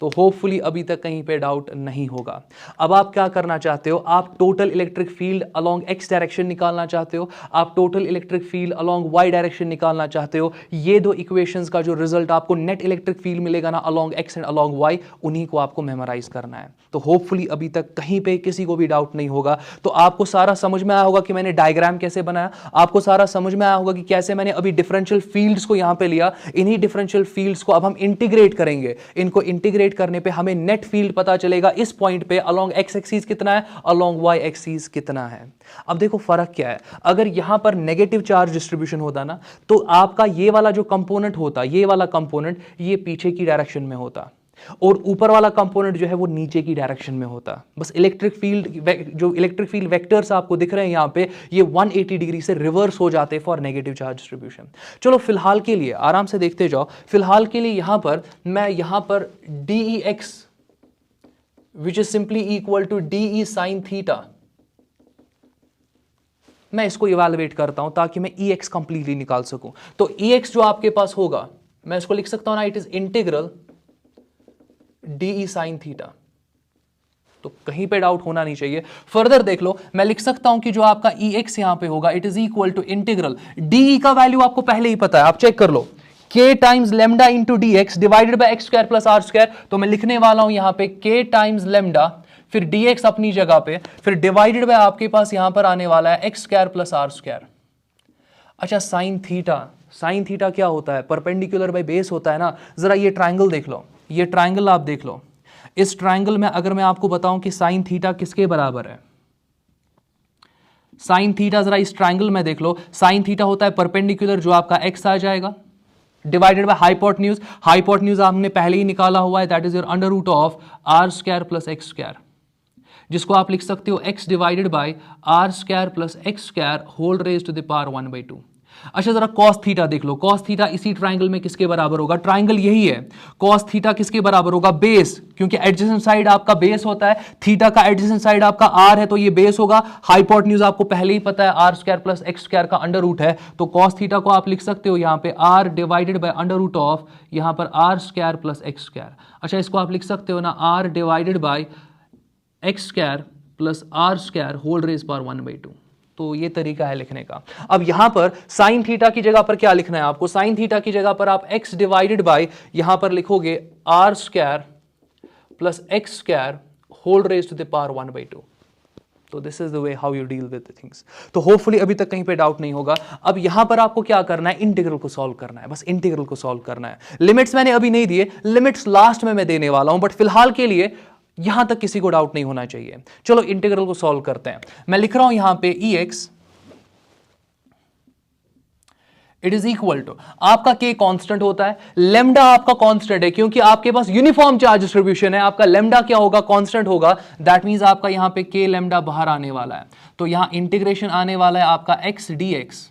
तो होपफुली अभी तक कहीं पे डाउट नहीं होगा। अब आप क्या करना चाहते हो, आप total electric field along x direction निकालना चाहते हो, आप total electric field along y direction निकालना चाहते हो। ये दो इक्वेशंस का जो रिजल्ट आपको नेट इलेक्ट्रिक फील्ड मिलेगा ना along x and along y, उन्हीं को आपको मेमोराइज करना है। तो होपफुली अभी तक कहीं पे किसी को भी डाउट नहीं होगा। तो आपको सारा समझ में आया होगा कि मैंने डायग्राम कैसे बनाया, आपको सारा समझ में आया होगा कि कैसे मैंने अभी डिफरेंशियल फील्ड्स को यहां पे लिया। इन्हीं डिफरेंशियल फील्ड्स को अब हम इंटीग्रेट करेंगे, इनको इंटीग्रेट करने पे हमें नेट फील्ड पता चलेगा इस पॉइंट पे अलोंग x एक्सिस कितना है, अलोंग y एक्सिस कितना है। अब देखो फर्क क्या है, अगर यहां पर नेगेटिव चार्ज डिस्ट्रीब्यूशन होता ना तो आपका ये वाला जो कंपोनेंट होता, ये वाला कंपोनेंट ये पीछे की डायरेक्शन में होता और ऊपर वाला कंपोनेंट जो है वो नीचे की डायरेक्शन में होता। बस इलेक्ट्रिक फील्ड, जो इलेक्ट्रिक फील्ड वेक्टर्स आपको दिख रहे हैं यहां पे, ये 180 डिग्री से रिवर्स हो जाते फॉर नेगेटिव चार्ज डिस्ट्रीब्यूशन। चलो फिलहाल के लिए आराम से देखते जाओ। फिलहाल के लिए यहां पर मैं यहां पर DEx which is simply equal to DE sine theta, मैं इसको इवैल्यूएट करता हूं ताकि मैं EX कंप्लीटली निकाल सकूं। तो EX जो आपके पास होगा, मैं इसको लिख सकता हूं ना, it is integral DE sine theta. तो कहीं पे डाउट होना नहीं चाहिए। फर्दर देख लो, मैं लिख सकता हूं कि जो आपका EX यहां पे होगा it is equal to integral DE का वैल्यू आपको पहले ही पता है, आप चेक कर लो, K times lambda into DX divided by x square plus r square. तो मैं लिखने वाला हूं यहां पे K टाइम्स लेमडा, फिर DX अपनी जगह पे, फिर डिवाइडेड बाय आपके पास यहां पर आने वाला है x square plus r square. अच्छा साइन थीटा, साइन थीटा क्या होता है, परपेंडिकुलर बाय बेस होता है ना। जरा ये ट्राइंगल देख लो, ये ट्राइंगल आप देख लो, इस ट्राइंगल में अगर मैं आपको बताऊं कि साइन थीटा किसके बराबर है, साइन थीटा जरा इस ट्राइंगल में देख लो, साइन थीटा होता है परपेंडिकुलर जो आपका x आ जाएगा डिवाइडेड बाय हाइपोटेन्यूज, हाइपोटेन्यूज आपने पहले ही निकाला हुआ है, that is your under root of r square plus x square, जिसको आप लिख सकते हो x divided by r square plus x square whole raise to the power 1/2। अच्छा जरा cos थीटा देख लो, cos थीटा इसी ट्राइंगल में किसके बराबर होगा, ट्राइंगल यही है, cos थीटा किसके बराबर होगा, बेस, क्योंकि एडजेसेंट साइड आपका बेस होता है, थीटा का एडजेसेंट साइड आपका r है तो ये बेस होगा। हाइपोटेन्यूज आपको पहले ही पता है r square plus x square का अंडर रूट है, तो cos थीटा को आप लिख सकते हो यहां पे r divided by under root of यहां पर r square plus x square. अच्छा इसको आप लिख सकते हो ना r divided by x square plus r square whole raise power 1/2। तो ये तरीका है लिखने का। अब यहां पर साइन थीटा की जगह पर क्या लिखना है आपको, साइन थीटा की जगह पर आप x डिवाइडेड बाय यहां पर लिखोगे r square plus x square whole raise to the power 1/2। तो this is the way how you deal with the things. तो होपफुली अभी तक कहीं पे डाउट नहीं होगा। अब यहां पर आपको क्या करना है, इंटीग्रल को सॉल्व करना है, बस इंटीग्रल को सॉल्व करना है। लिमिट्स मैंने अभी नहीं दिए, लिमिट्स लास्ट में मैं देने वाला हूं, बट फिलहाल के लिए यहां तक किसी को डाउट नहीं होना चाहिए। चलो इंटीग्रल को सॉल्व करते हैं। मैं लिख रहा हूं यहां पे EX it is equal to, आपका K कांस्टेंट होता है, लेमडा आपका कांस्टेंट है क्योंकि आपके पास यूनिफॉर्म चार्ज डिस्ट्रीब्यूशन है, आपका लेमडा क्या होगा, कांस्टेंट होगा, दैट मींस आपका यहां पे K लेमडा बाहर आने वाला है। तो यहां इंटीग्रेशन आने वाला है आपका x dx,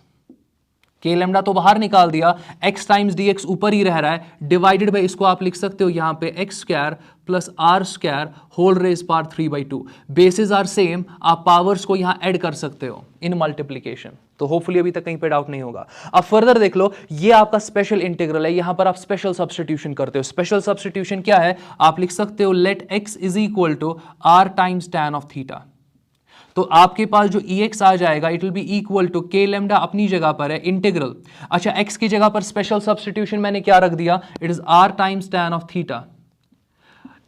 K लेमडा तो बाहर निकाल दिया, x टाइम्स dx ऊपर ही रह रहा है, डिवाइडेड बाय इसको आप लिख सकते हो यहां पे x square plus r square whole raise power 3/2। Basis are same, आप पावर्स को यहां ऐड कर सकते हो इन मल्टीप्लीकेशन। तो होपफुली अभी तक कहीं पे डाउट नहीं होगा। अब फर्दर देख लो, ये आपका स्पेशल इंटीग्रल है, यहां पर आप स्पेशल सब्स्टिट्यूशन करते हो। स्पेशल सब्स्टिट्यूशन क्या है, आप लिख सकते हो let x is equal to r times tan of theta. तो आपके पास जो EX आ जाएगा it will be equal to K lambda अपनी जगह पर है, इंटीग्रल, अच्छा x की जगह पर स्पेशल सब्स्टिट्यूशन मैंने क्या रख दिया, it is r times tan of theta.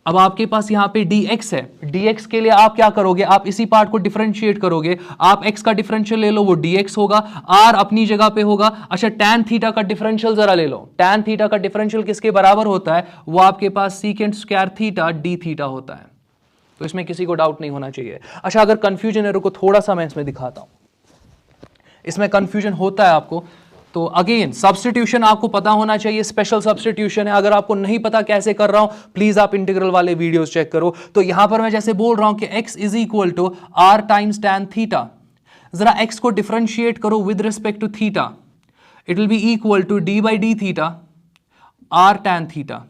अब आपके पास यहां पे dx है, dx के लिए आप क्या करोगे, आप इसी पार्ट को डिफरेंशिएट करोगे, आप x का डिफरेंशियल ले लो वो dx होगा, r अपनी जगह पे होगा। अच्छा tan थीटा का डिफरेंशियल जरा ले लो, tan थीटा का डिफरेंशियल किसके बराबर होता है, वो आपके पास secant square theta d theta होता है। तो इसमें किसी को डाउट नहीं होना चाहिए। अच्छा अगर कंफ्यूजन है, रुको थोड़ा सा मैं इसमें दिखाता हूं, इसमें कंफ्यूजन होता है आपको, तो अगेन सब्स्टिट्यूशन आपको पता होना चाहिए, स्पेशल सब्स्टिट्यूशन है। अगर आपको नहीं पता कैसे कर रहा हूं, प्लीज आप इंटीग्रल वाले वीडियोस चेक करो। तो यहां पर मैं जैसे बोल रहा हूं कि x is equal to r times tan theta, जरा x को डिफरेंशिएट करो with respect to theta, it will be equal to d by d theta r tan theta.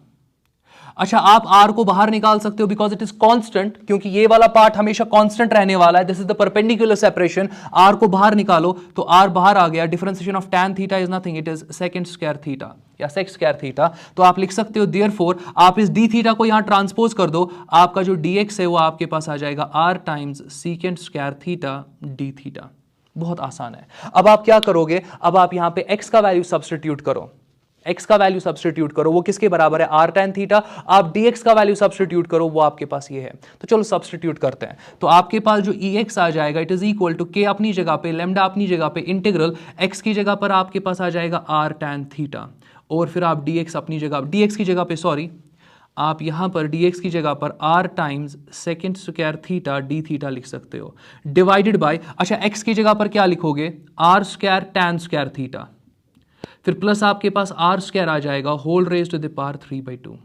अच्छा, आप r को बाहर निकाल सकते हो बिकॉज इट इज कांस्टेंट, क्योंकि ये वाला पार्ट हमेशा कांस्टेंट रहने वाला है। This is the perpendicular separation. r को बाहर निकालो तो r बाहर आ गया। Differentiation of tan theta is nothing, it is second square theta या सेक स्क्वायर थीटा। तो आप लिख सकते हो देयरफॉर आप इस d थीटा को यहां ट्रांसपोज कर दो, आपका जो dx है वो आपके पास आ जाएगा r times second square theta d theta. बहुत आसान है। अब आप क्या करोगे, अब आप यहां पे x का वैल्यू सब्स्टिट्यूट करो, x का वैल्यू सब्स्टिट्यूट करो, वो किसके बराबर है, r tan थीटा। आप dx का वैल्यू सब्स्टिट्यूट करो, वो आपके पास ये है। तो चलो सब्स्टिट्यूट करते हैं। तो आपके पास जो ex आ जाएगा it is equal to k अपनी जगह पे, लेमडा अपनी जगह पे, इंटीग्रल x की जगह पर आपके पास आ जाएगा r tan थीटा, और फिर आप dx अपनी जगह, dx की जगह पे सॉरी, आप यहां पर dx की जगह पर r times second square theta d theta लिख सकते हो, डिवाइडेड बाय, अच्छा x की जगह पर क्या लिखोगे, r square tan square theta, फिर प्लस आपके पास आर स्क्वायर आ जाएगा whole raise to the power 3/2।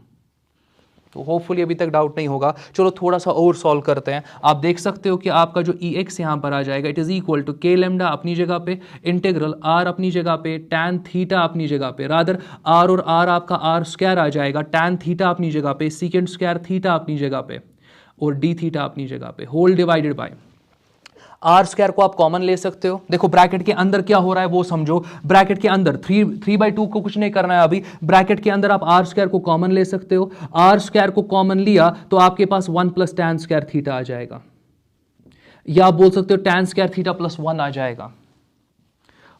तो होपफुली अभी तक डाउट नहीं होगा। चलो थोड़ा सा और सॉल्व करते हैं। आप देख सकते हो कि आपका जो ex यहां पर आ जाएगा it is equal to k lambda अपनी जगह पे, इंटीग्रल r अपनी जगह पे, tan थीटा अपनी जगह पे, रादर r और r आपका r स्क्वायर आ जाएगा, tan थीटा अपनी जगह पे, सेकंड स्क्वायर थीटा अपनी जगह पे, और d थीटा अपनी जगह पे, whole divided by r square को आप कॉमन ले सकते हो। देखो ब्रैकेट के अंदर क्या हो रहा है वो समझो। ब्रैकेट के अंदर 3/2 को कुछ नहीं करना है अभी। ब्रैकेट के अंदर आप आर स्क्वायर को कॉमन ले सकते हो। आर स्क्वायर को कॉमन लिया तो आपके पास 1 प्लस टैन स्क्वायर थीटा आ जाएगा, या आप बोल सकते हो टैन स्क्वायर थीटा प्लस 1 आ जाएगा,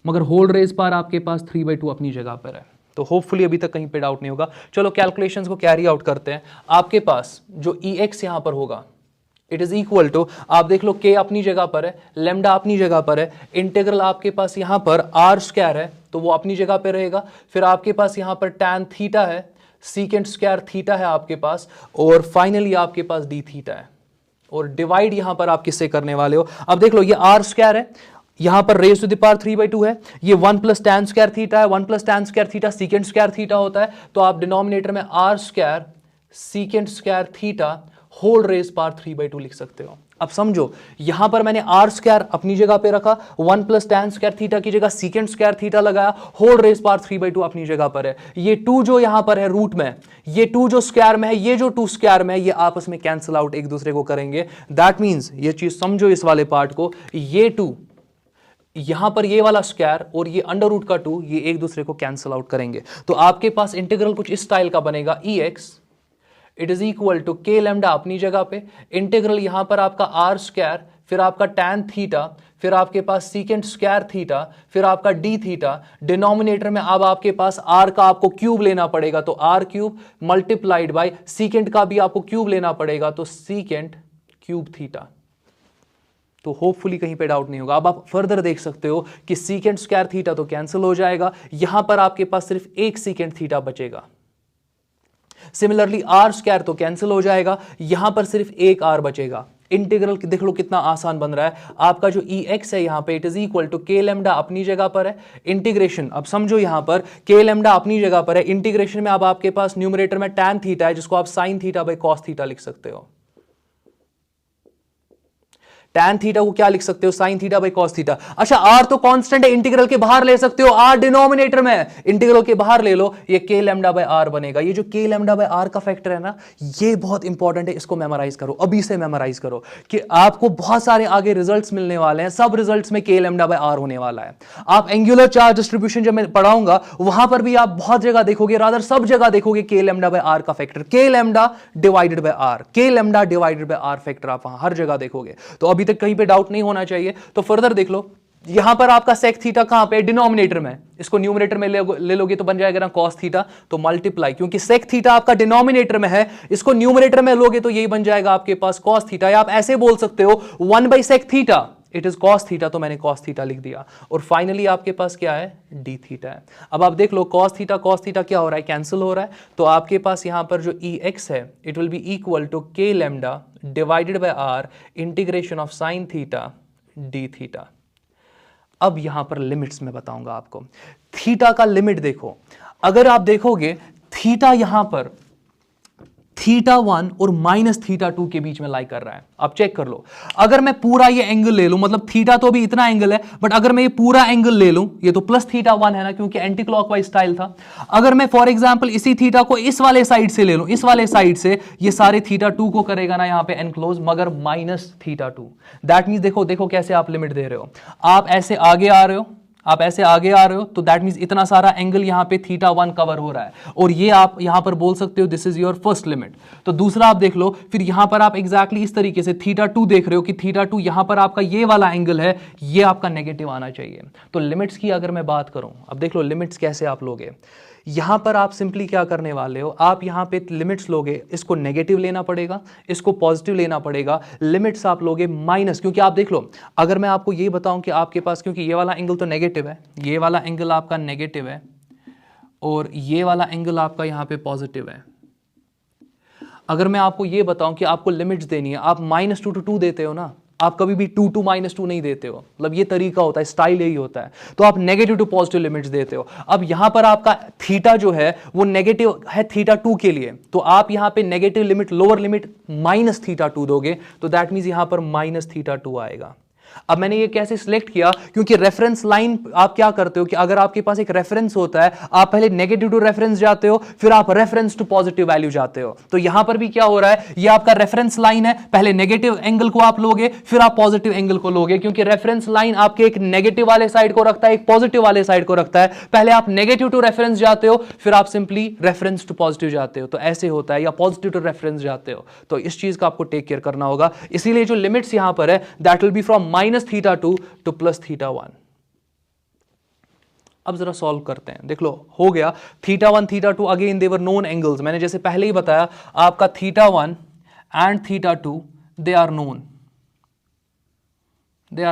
मगर होल रेज पर आपके पास 3/2 अपनी जगह पर है। तो होपफुली अभी तक कहीं पे डाउट नहीं होगा। चलो कैलकुलेशंस को कैरी आउट करते हैं। आपके पास जो ex यहां पर होगा इट इज इक्वल टू, आप देख लो k अपनी जगह पर है, लेमडा अपनी जगह पर है, इंटीग्रल आपके पास यहां पर r स्क्वायर है तो वो अपनी जगह पे रहेगा, फिर आपके पास यहां पर tan थीटा है, सेकंड स्क्वायर थीटा है आपके पास, और फाइनली आपके पास d थीटा है, और डिवाइड यहां पर आप किससे करने वाले हो। अब देख लो ये r स्क्वायर है, यहां पर रेज टू द पावर 3/2 है, ये 1 प्लस टैन स्क्वायर थीटा है, 1 plus tan square theta second square theta होता है, तो आप डिनोमिनेटर में r square second square theta whole raise power 3/2 लिख सकते हो। अब समझो यहां पर मैंने आर स्क्वायर अपनी जगह पे रखा, 1 प्लस टैन स्क्वायर थीटा की जगह सेकंड स्क्वायर थीटा लगाया, होल रेज पावर 3/2 अपनी जगह पर है। ये 2 जो यहां पर है रूट में, ये 2 जो स्क्वायर में है, ये जो 2 स्क्वायर में है, ये आपस में कैंसिल आउट एक दूसरे को करेंगे। दैट मींस ये चीज समझो इस वाले पार्ट को, ये 2 यहां पर ये वाला स्क्वायर और ये अंडर रूट का 2 ये एक दूसरे को कैंसिल आउट करेंगे। तो आपके पास इंटीग्रल कुछ इस स्टाइल का बनेगा, ex it is equal to k lambda अपनी जगह पे, इंटीग्रल यहां पर आपका r स्क्वायर, फिर आपका tan थीटा, फिर आपके पास सेकंड स्क्वायर थीटा, फिर आपका d थीटा, डिनोमिनेटर में अब आपके पास r का आपको क्यूब लेना पड़ेगा तो r cube multiplied by second का भी आपको क्यूब लेना पड़ेगा तो सेकंड क्यूब थीटा। तो होपफुली कहीं पे डाउट नहीं होगा। अब आप फर्दर देख सकते हो कि सेकंड स्क्वायर थीटा तो कैंसिल हो जाएगा, यहां पर आपके पास सिर्फ एक सेकंड थीटा बचेगा। सिमिलरली आर स्क्वायर तो कैंसिल हो जाएगा, यहां पर सिर्फ एक आर बचेगा। इंटीग्रल देख लो कितना आसान बन रहा है। आपका जो ex है यहां पे it is equal to k lambda अपनी जगह पर है, इंटीग्रेशन अब समझो यहां पर k लेमडा अपनी जगह पर है, इंटीग्रेशन में अब आपके पास न्यूमरेटर में tan थीटा है जिसको आप sin theta by cos theta लिख सकते हो। tan थीटा को क्या लिख सकते हो, sin theta by cos theta. अच्छा r तो कांस्टेंट है, इंटीग्रल के बाहर ले सकते हो, r डिनोमिनेटर में, इंटीग्रल के बाहर ले लो, ये k लैम्डा बाय r बनेगा। ये जो k लैम्डा बाय r का फैक्टर है ना, ये बहुत इंपॉर्टेंट है, इसको मेमोराइज करो, अभी से मेमोराइज करो कि आपको बहुत सारे आगे रिजल्ट्स मिलने वाले हैं, सब रिजल्ट्स में k लैम्डा बाय r होने वाला है। आप एंगुलर चार्ज डिस्ट्रीब्यूशन जब मैं पढ़ाऊंगा वहां पर भी आप बहुत जगह देखोगे, रादर सब जगह देखोगे k लैम्डा बाय r का factor, k lambda divided by r, k lambda divided by r factor आप वहां हर जगह देखोगे। तो अभी तक कहीं पे डाउट नहीं होना चाहिए। तो फर्दर देख लो, यहां पर आपका सेक थीटा कहां पे, डिनोमिनेटर में, इसको न्यूमरेटर में ले लोगे तो बन जाएगा ना कॉस थीटा, तो मल्टीप्लाई, क्योंकि सेक थीटा आपका डिनोमिनेटर में है, इसको न्यूमरेटर में लोगे तो यही बन जाएगा आपके पास कॉस थीटा, या आप ऐसे बोल सकते हो 1 by sec theta it is cos theta, तो मैंने कॉस थीटा लिख दिया, और फाइनली आपके पास क्या है, डी थीटा है। अब आप देख लो कॉस थीटा क्या हो रहा है, कैंसिल हो रहा है, तो आपके पास यहां पर जो ex है it will be equal to k lambda divided by r integration of sine theta d theta. अब यहां पर लिमिट्स में बताऊंगा आपको। थीटा का लिमिट देखो, अगर आप देखोगे थीटा यहां पर θ1 और -θ2 के बीच में लाई कर रहा है। आप चेक कर लो, अगर मैं पूरा ये एंगल ले लूं, मतलब थीटा तो अभी इतना एंगल है, बट अगर मैं ये पूरा एंगल ले लूं, ये तो +θ1 है ना, क्योंकि एंटी क्लॉकवाइज स्टाइल था। अगर मैं फॉर एग्जांपल इसी थीटा को इस वाले साइड से ले लूं, इस वाले साइड से, ये सारे θ2 को करेगा ना यहां पे एनक्लोज, मगर -θ2। दैट मींस देखो देखो कैसे आप लिमिट दे रहे हो, आप ऐसे आगे आ रहे हो, आप ऐसे आगे आ रहे हो, तो दैट मींस इतना सारा एंगल यहां पे θ1 कवर हो रहा है, और ये आप यहां पर बोल सकते हो this is your first limit. तो दूसरा आप देख लो, फिर यहां पर आप एग्जैक्टली इस तरीके से θ2 देख रहे हो कि θ2 यहां पर आपका ये वाला एंगल है, ये आपका नेगेटिव आना चाहिए। तो लिमिट्स की अगर मैं बात करूं, अब देख लो लिमिट्स कैसे आप लोगे। यहां पर आप सिंपली क्या करने वाले हो, आप यहां पे लिमिट्स लोगे, इसको नेगेटिव लेना पड़ेगा, इसको पॉजिटिव लेना पड़ेगा। लिमिट्स आप लोगे माइनस, क्योंकि आप देख लो, अगर मैं आपको ये बताऊं कि आपके पास, क्योंकि ये वाला एंगल तो नेगेटिव है, ये वाला एंगल आपका नेगेटिव है, और ये वाला एंगल आपका यहां पे पॉजिटिव है। अगर मैं आपको ये बताऊं कि आपको लिमिट्स देनी है, आप -2 to 2 देते हो ना, आप कभी भी 2 to -2 नहीं देते हो, मतलब ये तरीका होता है, स्टाइल यही होता है। तो आप नेगेटिव टू पॉजिटिव लिमिट्स देते हो। अब यहां पर आपका थीटा जो है वो नेगेटिव है θ2 के लिए, तो आप यहां पे नेगेटिव लिमिट, लोअर लिमिट -θ2 दोगे, तो दैट मींस यहां पर -θ2 आएगा। अब मैंने ये कैसे सिलेक्ट किया, क्योंकि रेफरेंस लाइन आप क्या करते हो कि अगर आपके पास एक रेफरेंस होता है, आप पहले नेगेटिव टू रेफरेंस जाते हो, फिर आप रेफरेंस टू पॉजिटिव वैल्यू जाते हो। तो यहां पर भी क्या हो रहा है, ये आपका रेफरेंस लाइन है, पहले नेगेटिव एंगल को आप लोगे, फिर आप पॉजिटिव एंगल को लोगे, क्योंकि रेफरेंस लाइन आपके एक नेगेटिव वाले साइड को रखता है, एक पॉजिटिव वाले साइड को रखता है। पहले आप नेगेटिव टू रेफरेंस जाते हो, फिर आप सिंपली रेफरेंस टू पॉजिटिव जाते हो, तो ऐसे होता है, या पॉजिटिव टू रेफरेंस जाते हो। तो इस चीज का आपको टेक केयर करना होगा। इसीलिए जो लिमिट्स यहां पर है, that will be from -θ2 to +θ1। अब जरा सॉल्व करते हैं, देख लो हो गया। θ1 θ2 अगेन देवर नोन एंगल्स, मैंने जैसे पहले ही बताया आपका θ1 and θ2 they are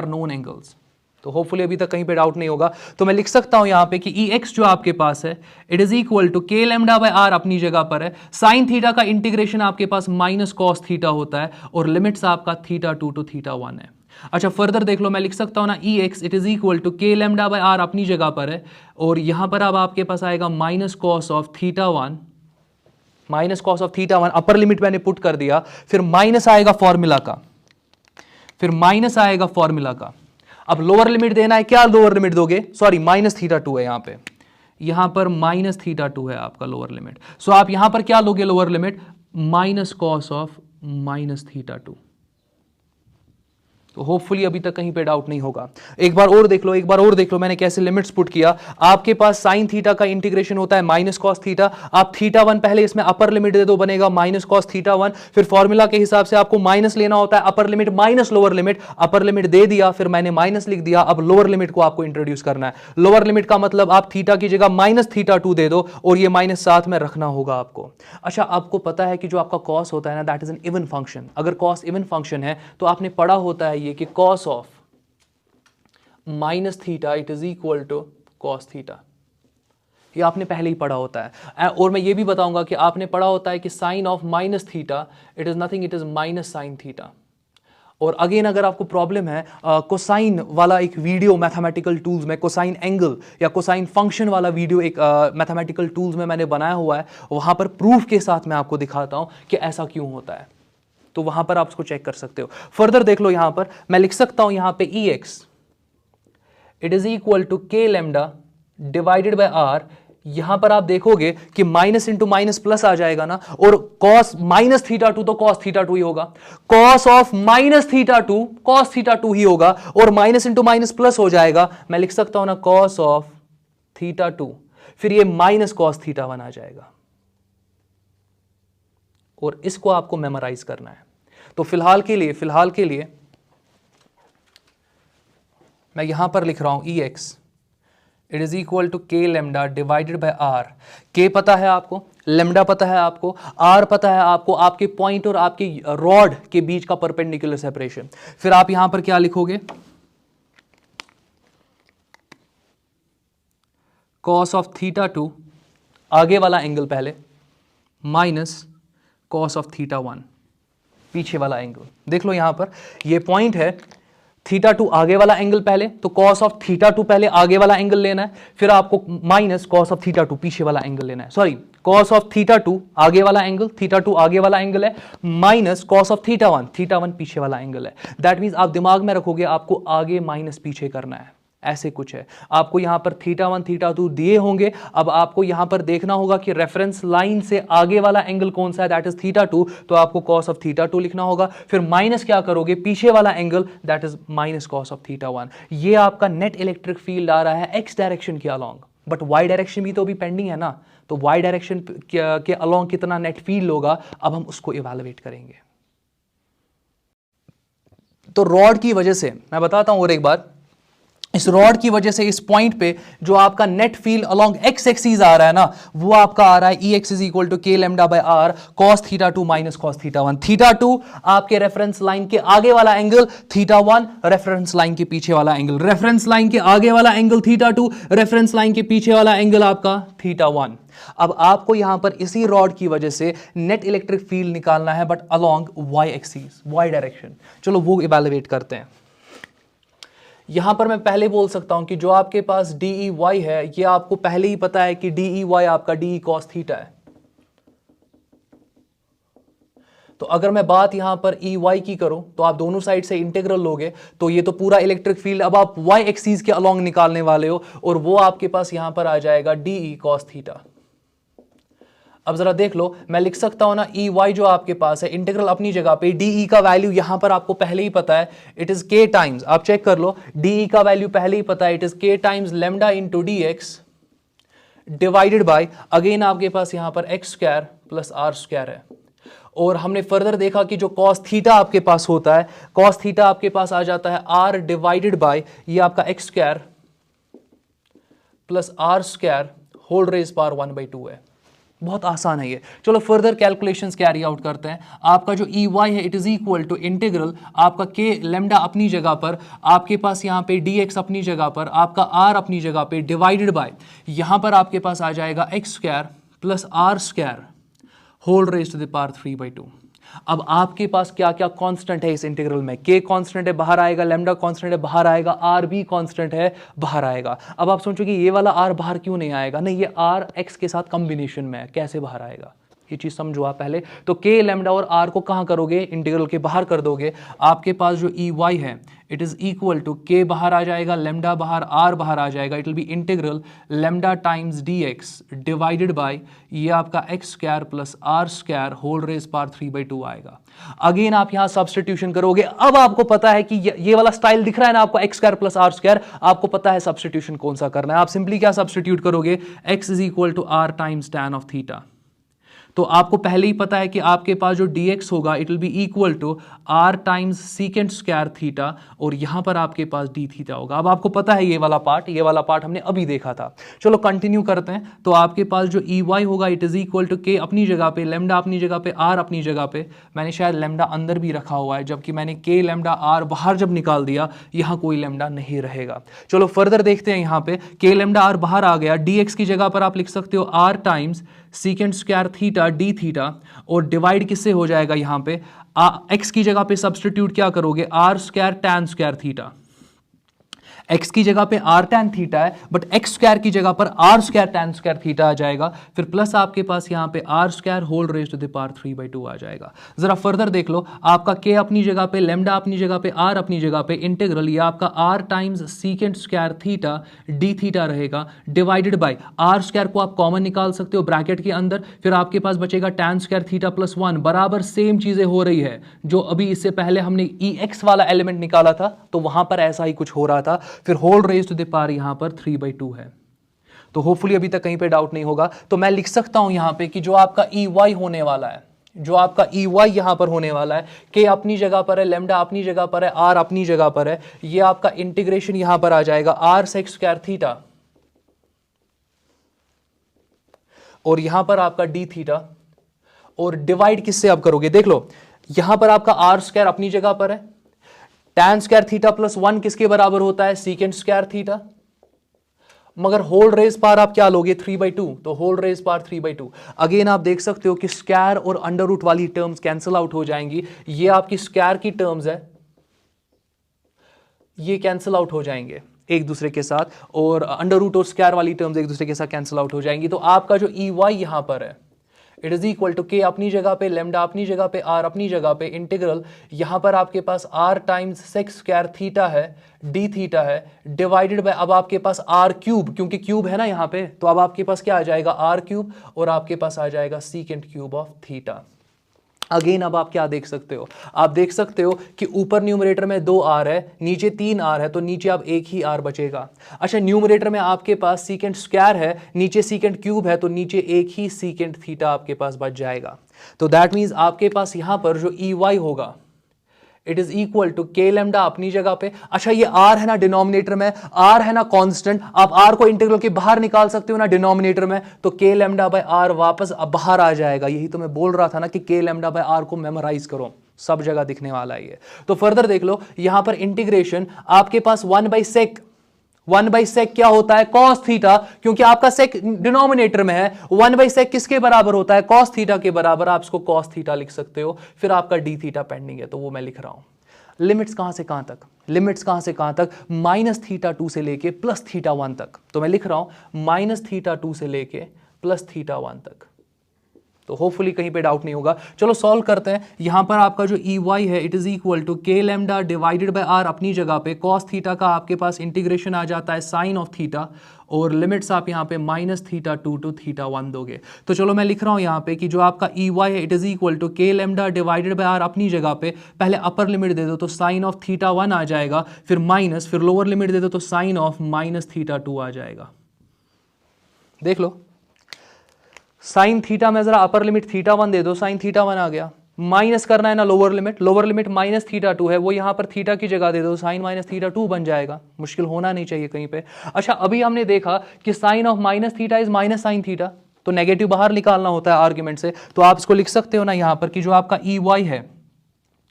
known angles. तो होपफुली अभी तक कहीं पे डाउट नहीं होगा। तो मैं लिख सकता हूं यहां पे कि Ex जो आपके पास है, it is equal to k λ/r अपनी जगह पर है। साइन थीटा का इंटीग्रेशन आपके पास -cos थीटा होता है, और लिमिट्स आपका θ2 to θ1 है। अच्छा फर्दर देख लो, मैं लिख सकता हूं ना Ex it is equal to k λ/r अपनी जगह पर है, और यहां पर अब आपके पास आएगा -cos ऑफ θ1, अपर लिमिट मैंने पुट कर दिया, फिर माइनस आएगा फॉर्मूला का, अब लोअर लिमिट देना है, क्या लोअर लिमिट दोगे, सॉरी -θ2 है यहां पर -θ2 है आपका लोअर लिमिट। सो आप यहां पर क्या लोगे लोअर लिमिट, -cos ऑफ -θ2। तो होपफुली अभी तक कहीं पे डाउट नहीं होगा। एक बार और देख लो मैंने कैसे लिमिट्स पुट किया। आपके पास साइन थीटा का इंटीग्रेशन होता है -cos थीटा, आप θ1 पहले इसमें अपर लिमिट दे दो, बनेगा -cos θ1, फिर फॉर्मूला के हिसाब से आपको माइनस लेना होता है, upper limit minus lower limit, upper limit दे दिया, फिर मैंने माइनस लिख दिया। अब लोअर लिमिट को आपको इंट्रोड्यूस करना है। लोअर लिमिट का मतलब आप थीटा की जगह -θ2 दे दो, और ये माइनस साथ में रखना होगा आपको। अच्छा आपको पता है कि जो आपका कॉस होता है ना, that is an even function. अगर कॉस इवन फंक्शन है तो आपने पढ़ा होता है कि cos of -θ it is equal to cos theta, ये आपने पहले ही पढ़ा होता है। और मैं ये भी बताऊंगा कि आपने पढ़ा होता है कि sine of -θ it is nothing, it is -sin theta. और अगेन अगर आपको प्रॉब्लम है, कोसाइन वाला एक वीडियो मैथमेटिकल टूल्स में, कोसाइन एंगल या कोसाइन फंक्शन वाला वीडियो एक मैथमेटिकल टूल्स में मैंने बनाया हुआ है, वहां पर प्रूफ के साथ मैं आपको दिखाता हूं कि ऐसा क्यों होता है, तो वहां पर आप उसको चेक कर सकते हो। फर्दर देख लो, यहां पर मैं लिख सकता हूं यहां पे Ex it is equal to k λ divided by r। यहां पर आप देखोगे कि माइनस इंटू माइनस प्लस आ जाएगा ना, और cos -θ2 तो cos θ2 ही होगा, cos ऑफ -θ2 cos θ2 ही होगा, और माइनस इंटू माइनस प्लस हो जाएगा। मैं लिख सकता हूं ना cos ऑफ θ2, फिर ये -cos θ1 आ जाएगा, और इसको आपको मेमोराइज करना है। तो फिलहाल के लिए मैं यहां पर लिख रहा हूं Ex it is equal to k λ divided by r। k पता है आपको, लेमडा पता है आपको, r पता है आपको, आपके पॉइंट और आपके रॉड के बीच का परपेंडिकुलर सेपरेशन। फिर आप यहां पर क्या लिखोगे, cos ऑफ θ2 आगे वाला एंगल पहले, माइनस cos ऑफ θ1 पीछे वाला एंगल। देख लो यहां पर ये पॉइंट है, थीटा टू आगे वाला एंगल पहले, तो कॉस ऑफ थीटा टू पहले आगे वाला एंगल लेना है, फिर आपको minus cos of theta two पीछे वाला एंगल लेना है। Sorry, cos of theta two आगे वाला एंगल, थीटा टू आगे वाला एंगल है, minus cos of theta one पीछे वाला एंगल है। दैट मींस आप दिमाग में रखोगे आपको आगे माइनस पीछे करना है, ऐसे कुछ है। आपको यहां पर थीटा वन थीटा टू दिए होंगे, अब आपको यहां पर देखना होगा कि रेफरेंस लाइन से आगे वाला एंगल कौन सा है, दैट इज थीटा टू, तो आपको कॉस ऑफ थीटा टू लिखना होगा, फिर माइनस क्या करोगे पीछे वाला angle, that is minus cos of theta one. ये आपका नेट इलेक्ट्रिक फील्ड आ रहा है एक्स डायरेक्शन के अलोंग, बट वाई डायरेक्शन भी तो अभी पेंडिंग है ना, तो वाई डायरेक्शन के अलोंग कितना नेट फील्ड होगा, अब हम उसको इवैल्यूएट करेंगे। तो रॉड की वजह से मैं बताता हूं और एक बार, इस रॉड की वजह से इस पॉइंट पे जो आपका net field along x axis आ रहा है ना, वो आपका आ रहा है E x is equal to k lambda by r cos theta two minus cos theta one. Theta two आपके रेफरेंस लाइन के आगे वाला angle, theta one reference line के पीछे वाला एंगल, रेफरेंस लाइन के आगे वाला angle theta two, reference line के पीछे वाला एंगल आपका थीटा वन। अब आपको यहां पर इसी रॉड की वजह से नेट इलेक्ट्रिक फील्ड निकालना है, but along y axis, y direction. चलो वो इवैल्यूएट करते हैं। यहां पर मैं पहले बोल सकता हूं कि जो आपके पास डी ई वाई है, ये आपको पहले ही पता है कि डी ई वाई आपका डी ई कॉस थीटा है। तो अगर मैं बात यहां पर ई वाई की करूं, तो आप दोनों साइड से इंटीग्रल लोगे, तो ये तो पूरा इलेक्ट्रिक फील्ड अब आप वाई एक्सिस के अलोंग निकालने वाले हो, और वो आपके पास यहां पर आ जाएगा डी ई कॉस थीटा। अब जरा देख लो, मैं लिख सकता हूं ना ई वाई जो आपके पास है, इंटीग्रल अपनी जगह पे, डी ई का वैल्यू यहां पर आपको पहले ही पता है, इट इज के टाइम्स, आप चेक कर लो, डी ई का वैल्यू पहले ही पता है, it is k times lambda into d x divided by, again आपके पास यहां पर x square plus r square है। और हमने फर्दर देखा कि जो कॉस थीटा आपके पास होता है, कॉस थीटा आपके पास आ जाता है आर डिवाइडेड बाय, ये आपका x square plus r square whole raise power 1/2 है। बहुत आसान है ये। चलो फर्दर कैलकुलेशंस कैरी आउट करते हैं। आपका जो ई वाई है, it is equal to integral आपका के लेमडा अपनी जगह पर, आपके पास यहाँ पे डी एक्स अपनी जगह पर, आपका आर अपनी जगह पे, डिवाइडेड बाय, यहाँ पर आपके पास आ जाएगा x square plus r square whole raise to the power 3/2। अब आपके पास क्या क्या कांस्टेंट है इस इंटीग्रल में, के कांस्टेंट है बाहर आएगा, लेमडा कांस्टेंट है बाहर आएगा, आर भी कांस्टेंट है बाहर आएगा। अब आप सोचोगे ये वाला आर बाहर क्यों नहीं आएगा, नहीं ये आर एक्स के साथ कॉम्बिनेशन में है, कैसे बाहर आएगा ये चीज समझो आप पहले। तो के लेमडा और आर को कहां करोगे, इंटीग्रल के बाहर कर दोगे। आपके पास जो ई वाई है, इट इज इक्वल टू के बाहर आ जाएगा, लेमडा बाहर, आर बाहर आ जाएगा, it will be integral lambda times d x divided by, ये आपका x square plus r square whole raise power 3/2 आएगा। अगेन आप यहां सब्स्टिट्यूशन करोगे। अब आपको पता है कि ये वाला स्टाइल दिख रहा है ना आपको, x square plus r square, आपको पता है सब्स्टिट्यूशन कौन सा करना है। आप सिंपली क्या सब्स्टिट्यूट करोगे, x is equal to r times tan of theta. तो आपको पहले ही पता है कि आपके पास जो dx होगा, it will be equal to r times secant square theta, और यहां पर आपके पास d थीटा होगा। अब आपको पता है ये वाला पार्ट हमने अभी देखा था। चलो कंटिन्यू करते हैं। तो आपके पास जो ई वाई होगा, इट इज इक्वल टू के अपनी जगह पे, लेमडा अपनी जगह पे, r अपनी जगह पे, मैंने शायद लेमडा अंदर भी रखा हुआ है, जबकि मैंने के लेमडा r बाहर जब निकाल दिया, यहां कोई लेमडा नहीं रहेगा। चलो फर्दर देखते हैं। यहां पे के लेमडा r बाहर आ गया, dx की जगह पर आप लिख सकते हो r times secant square theta d theta, और डिवाइड किससे हो जाएगा, यहां पे एक्स की जगह पे सब्स्टिट्यूट क्या करोगे, r square tan square theta. x की जगह पे r tan थीटा है, बट x स्क्वायर की जगह पर r square tan square theta आ जाएगा, फिर प्लस आपके पास यहाँ पे r square whole raise to the power 3/2 आ जाएगा। जरा फर्दर देख लो, आपका k अपनी जगह पे, लेमडा अपनी जगह पे, r अपनी जगह पे, इंटीग्रल ये आपका r times secant square theta d theta रहेगा, डिवाइडेड बाय r स्क्वायर को आप कॉमन निकाल सकते हो ब्रैकेट के अंदर, फिर आपके पास बचेगा tan स्क्वायर थीटा प्लस 1, बराबर सेम चीजें हो रही है जो अभी इससे पहले हमने ex वाला एलिमेंट निकाला था, तो वहां पर ऐसा ही कुछ हो रहा था। फिर whole raise to the power यहां पर 3/2 है। तो होपफुली अभी तक कहीं पे डाउट नहीं होगा। तो मैं लिख सकता हूं यहां पे कि जो आपका ई वाई होने वाला है, जो आपका ई वाई यहां पर होने वाला है, के अपनी जगह पर है, लेमडा अपनी जगह पर है, आर अपनी जगह पर है, ये आपका इंटीग्रेशन यहां पर आ जाएगा आर सेक स्क्वायर थीटा, और यहां पर आपका डी थीटा, और डिवाइड किससे आप करोगे, देख लो यहां पर आपका आर स्क्वायर अपनी जगह पर है, tan स्क्वायर थीटा प्लस 1 किसके बराबर होता है, सीकेंट स्क्वायर थीटा, मगर होल रेज पावर आप क्या लोगे 3/2, तो होल रेज पावर 3/2। अगेन आप देख सकते हो कि स्क्वायर और अंडर रूट वाली टर्म्स कैंसिल आउट हो जाएंगी, ये आपकी स्क्वायर की टर्म्स है, ये कैंसिल आउट हो जाएंगे एक दूसरे के साथ, और अंडर रूट और स्क्वायर वाली टर्म्स एक दूसरे के साथ कैंसिल आउट हो जाएंगी। तो आपका जो ई वाई यहां पर है, इट इज इक्वल टू के अपनी जगह पे, लेमडा अपनी जगह पे, आर अपनी जगह पे, इंटीग्रल यहां पर आपके पास r times sec square theta है, डी थीटा है, डिवाइडेड बाय अब आपके पास आर क्यूब, क्योंकि क्यूब है ना यहां पे, तो अब आपके पास क्या आ जाएगा आर क्यूब, और आपके पास आ जाएगा secant cube of theta. Again अब आप क्या देख सकते हो, आप देख सकते हो कि ऊपर न्यूमरेटर में 2 आर है, नीचे 3 आर है, तो नीचे अब एक ही आर बचेगा। अच्छा, न्यूमरेटर में आपके पास सीकेंट स्क्वायर है, नीचे सीकेंट क्यूब है, तो नीचे एक ही सीकेंट थीटा आपके पास बच जाएगा। तो दैट मीन्स आपके पास यहां पर जो ई वाई होगा it is equal to k lambda अपनी जगह पे। अच्छा, ये आर है ना डिनोमिनेटर में, आर है ना कांस्टेंट, आप आर को इंटीग्रल के बाहर निकाल सकते हो ना डिनोमिनेटर में, तो के लेमडा बाय आर वापस अब बाहर आ जाएगा। यही तो मैं बोल रहा था ना कि के लेमडा बाय आर को मेमोराइज करो, सब जगह दिखने वाला है ये। तो फर्दर देख लो, यहां पर इंटीग्रेशन आपके पास 1/sec, 1/sec क्या होता है cos थीटा, क्योंकि आपका sec डिनोमिनेटर में है। 1/sec किसके बराबर होता है, cos थीटा के बराबर, आप इसको cos थीटा लिख सकते हो। फिर आपका d थीटा पेंडिंग है, तो वो मैं लिख रहा हूं। लिमिट्स कहां से कहां तक, लिमिट्स कहां से कहां तक, -θ2 से लेके +θ1 तक। तो मैं लिख रहा हूं -θ2 से लेके +θ1 तक। तो होपफुली कहीं पे डाउट नहीं होगा। चलो सॉल्व करते हैं। यहां पर आपका जो ई वाई है it is equal to k lambda divided by are अपनी जगह पे, कॉस थीटा का आपके पास इंटीग्रेशन आ जाता है साइन ऑफ थीटा, और लिमिट्स आप यहां पे -θ2 टू θ1 दोगे। तो चलो मैं लिख रहा हूं यहां पे कि जो आपका ई वाई है it is equal to k lambda divided by are अपनी जगह पे, पहले अपर लिमिट दे दो तो साइन ऑफ θ1 आ जाएगा, फिर माइनस, फिर लोअर लिमिट दे दो तो साइन ऑफ -θ2 आ जाएगा। देख लो, साइन थीटा में जरा अपर लिमिट θ1 दे दो, साइन θ1 आ गया। माइनस करना है ना लोअर लिमिट, लोअर लिमिट -θ2 है, वो यहां पर थीटा की जगह दे दो, साइन -θ2 बन जाएगा। मुश्किल होना नहीं चाहिए कहीं पे। अच्छा, अभी हमने देखा कि sine of -θ is minus sine theta, तो नेगेटिव बाहर निकालना होता है आर्ग्यूमेंट से। तो आप इसको लिख सकते हो ना यहां पर कि जो आपका ई वाई है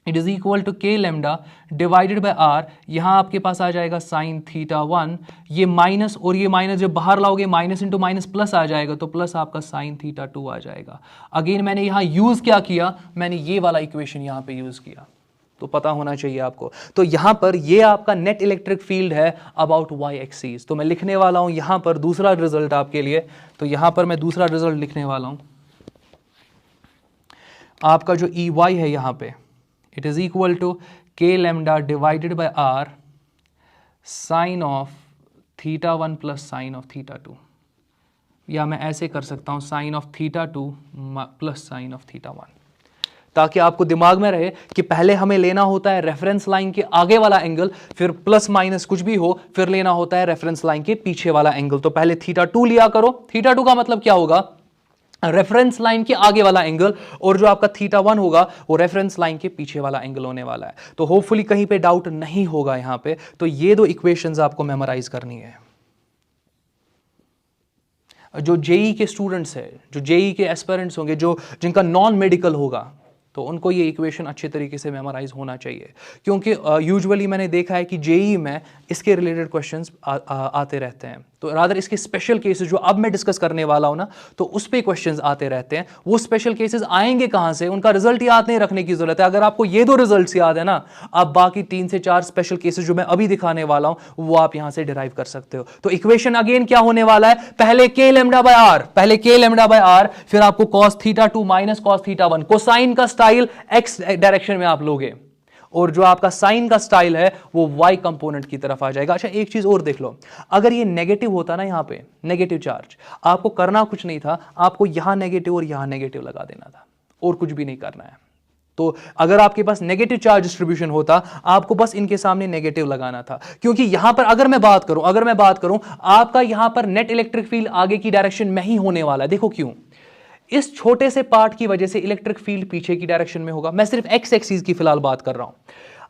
it is equal to k lambda divided by are, यहां आपके पास आ जाएगा साइन θ1, ये माइनस और ये माइनस जब बाहर लाओगे माइनस इंटू माइनस प्लस आ जाएगा, तो प्लस आपका साइन θ2 आ जाएगा। अगेन मैंने यहां यूज क्या किया, मैंने ये वाला इक्वेशन यहां पे यूज किया, तो पता होना चाहिए आपको। तो यहां पर ये आपका नेट इलेक्ट्रिक फील्ड है अबाउट वाई एक्सिस। तो मैं लिखने वाला हूं यहां पर दूसरा रिजल्ट आपके लिए, तो यहां पर मैं दूसरा रिजल्ट लिखने वाला हूं। आपका जो ई वाई है यहां पे it is equal to k lambda divided by r sine of θ1 plus sine of θ2, या मैं ऐसे कर सकता हूं sine of θ2 plus sine of θ1, ताकि आपको दिमाग में रहे कि पहले हमें लेना होता है रेफरेंस लाइन के आगे वाला एंगल, फिर प्लस माइनस कुछ भी हो, फिर लेना होता है रेफरेंस लाइन के पीछे वाला एंगल। तो पहले θ2 लिया करो, θ2 का मतलब क्या होगा, रेफरेंस लाइन के आगे वाला एंगल, और जो आपका θ1 होगा वो रेफरेंस लाइन के पीछे वाला एंगल होने वाला है। तो होपफुली कहीं पे डाउट नहीं होगा यहां पे। तो ये दो इक्वेशंस आपको मेमोराइज करनी है। जो जेई के स्टूडेंट्स है, जो जेई के एस्पिरेंट्स होंगे, जो जिनका नॉन मेडिकल होगा, तो उनको ये इक्वेशन अच्छे तरीके से मेमोराइज होना चाहिए, क्योंकि यूजुअली मैंने देखा है कि जेई में इसके रिलेटेड क्वेश्चंस आते रहते हैं। तो रादर इसके स्पेशल केसेस जो अब मैं डिस्कस करने वाला हूं ना, तो उस पे क्वेश्चंस आते रहते हैं। वो स्पेशल केसेस आएंगे कहां से, उनका रिजल्ट याद नहीं रखने की जरूरत है। अगर आपको ये दो रिजल्ट्स याद है ना, आप बाकी 3 से 4 स्पेशल केसेस जो मैं अभी दिखाने वाला हूं वो आप यहां से डिराइव कर सकते हो। तो इक्वेशन अगेन क्या होने वाला है, पहले के लेमडा बाय आर, पहले के लेमडा बाय आर, फिर आपको cos θ2 माइनस cos θ1, कोसाइन का स्टाइल एक्स डायरेक्शन में आप लोगे, और जो आपका साइन का स्टाइल है वो y कंपोनेंट की तरफ आ जाएगा। अच्छा, एक चीज और देख लो, अगर ये नेगेटिव होता ना, यहां पे नेगेटिव चार्ज, आपको करना कुछ नहीं था, आपको यहां नेगेटिव और यहां नेगेटिव लगा देना था, और कुछ भी नहीं करना है। तो अगर आपके पास नेगेटिव चार्ज डिस्ट्रीब्यूशन होता, आपको बस इनके सामने नेगेटिव लगाना था, क्योंकि यहां पर अगर मैं बात करूं आपका यहां पर नेट इलेक्ट्रिक फील्ड आगे की डायरेक्शन में ही होने वाला है। देखो क्यों, इस छोटे से पार्ट की वजह से इलेक्ट्रिक फील्ड पीछे की डायरेक्शन में होगा। मैं सिर्फ एक्स एक्सिस की फिलहाल बात कर रहा हूं।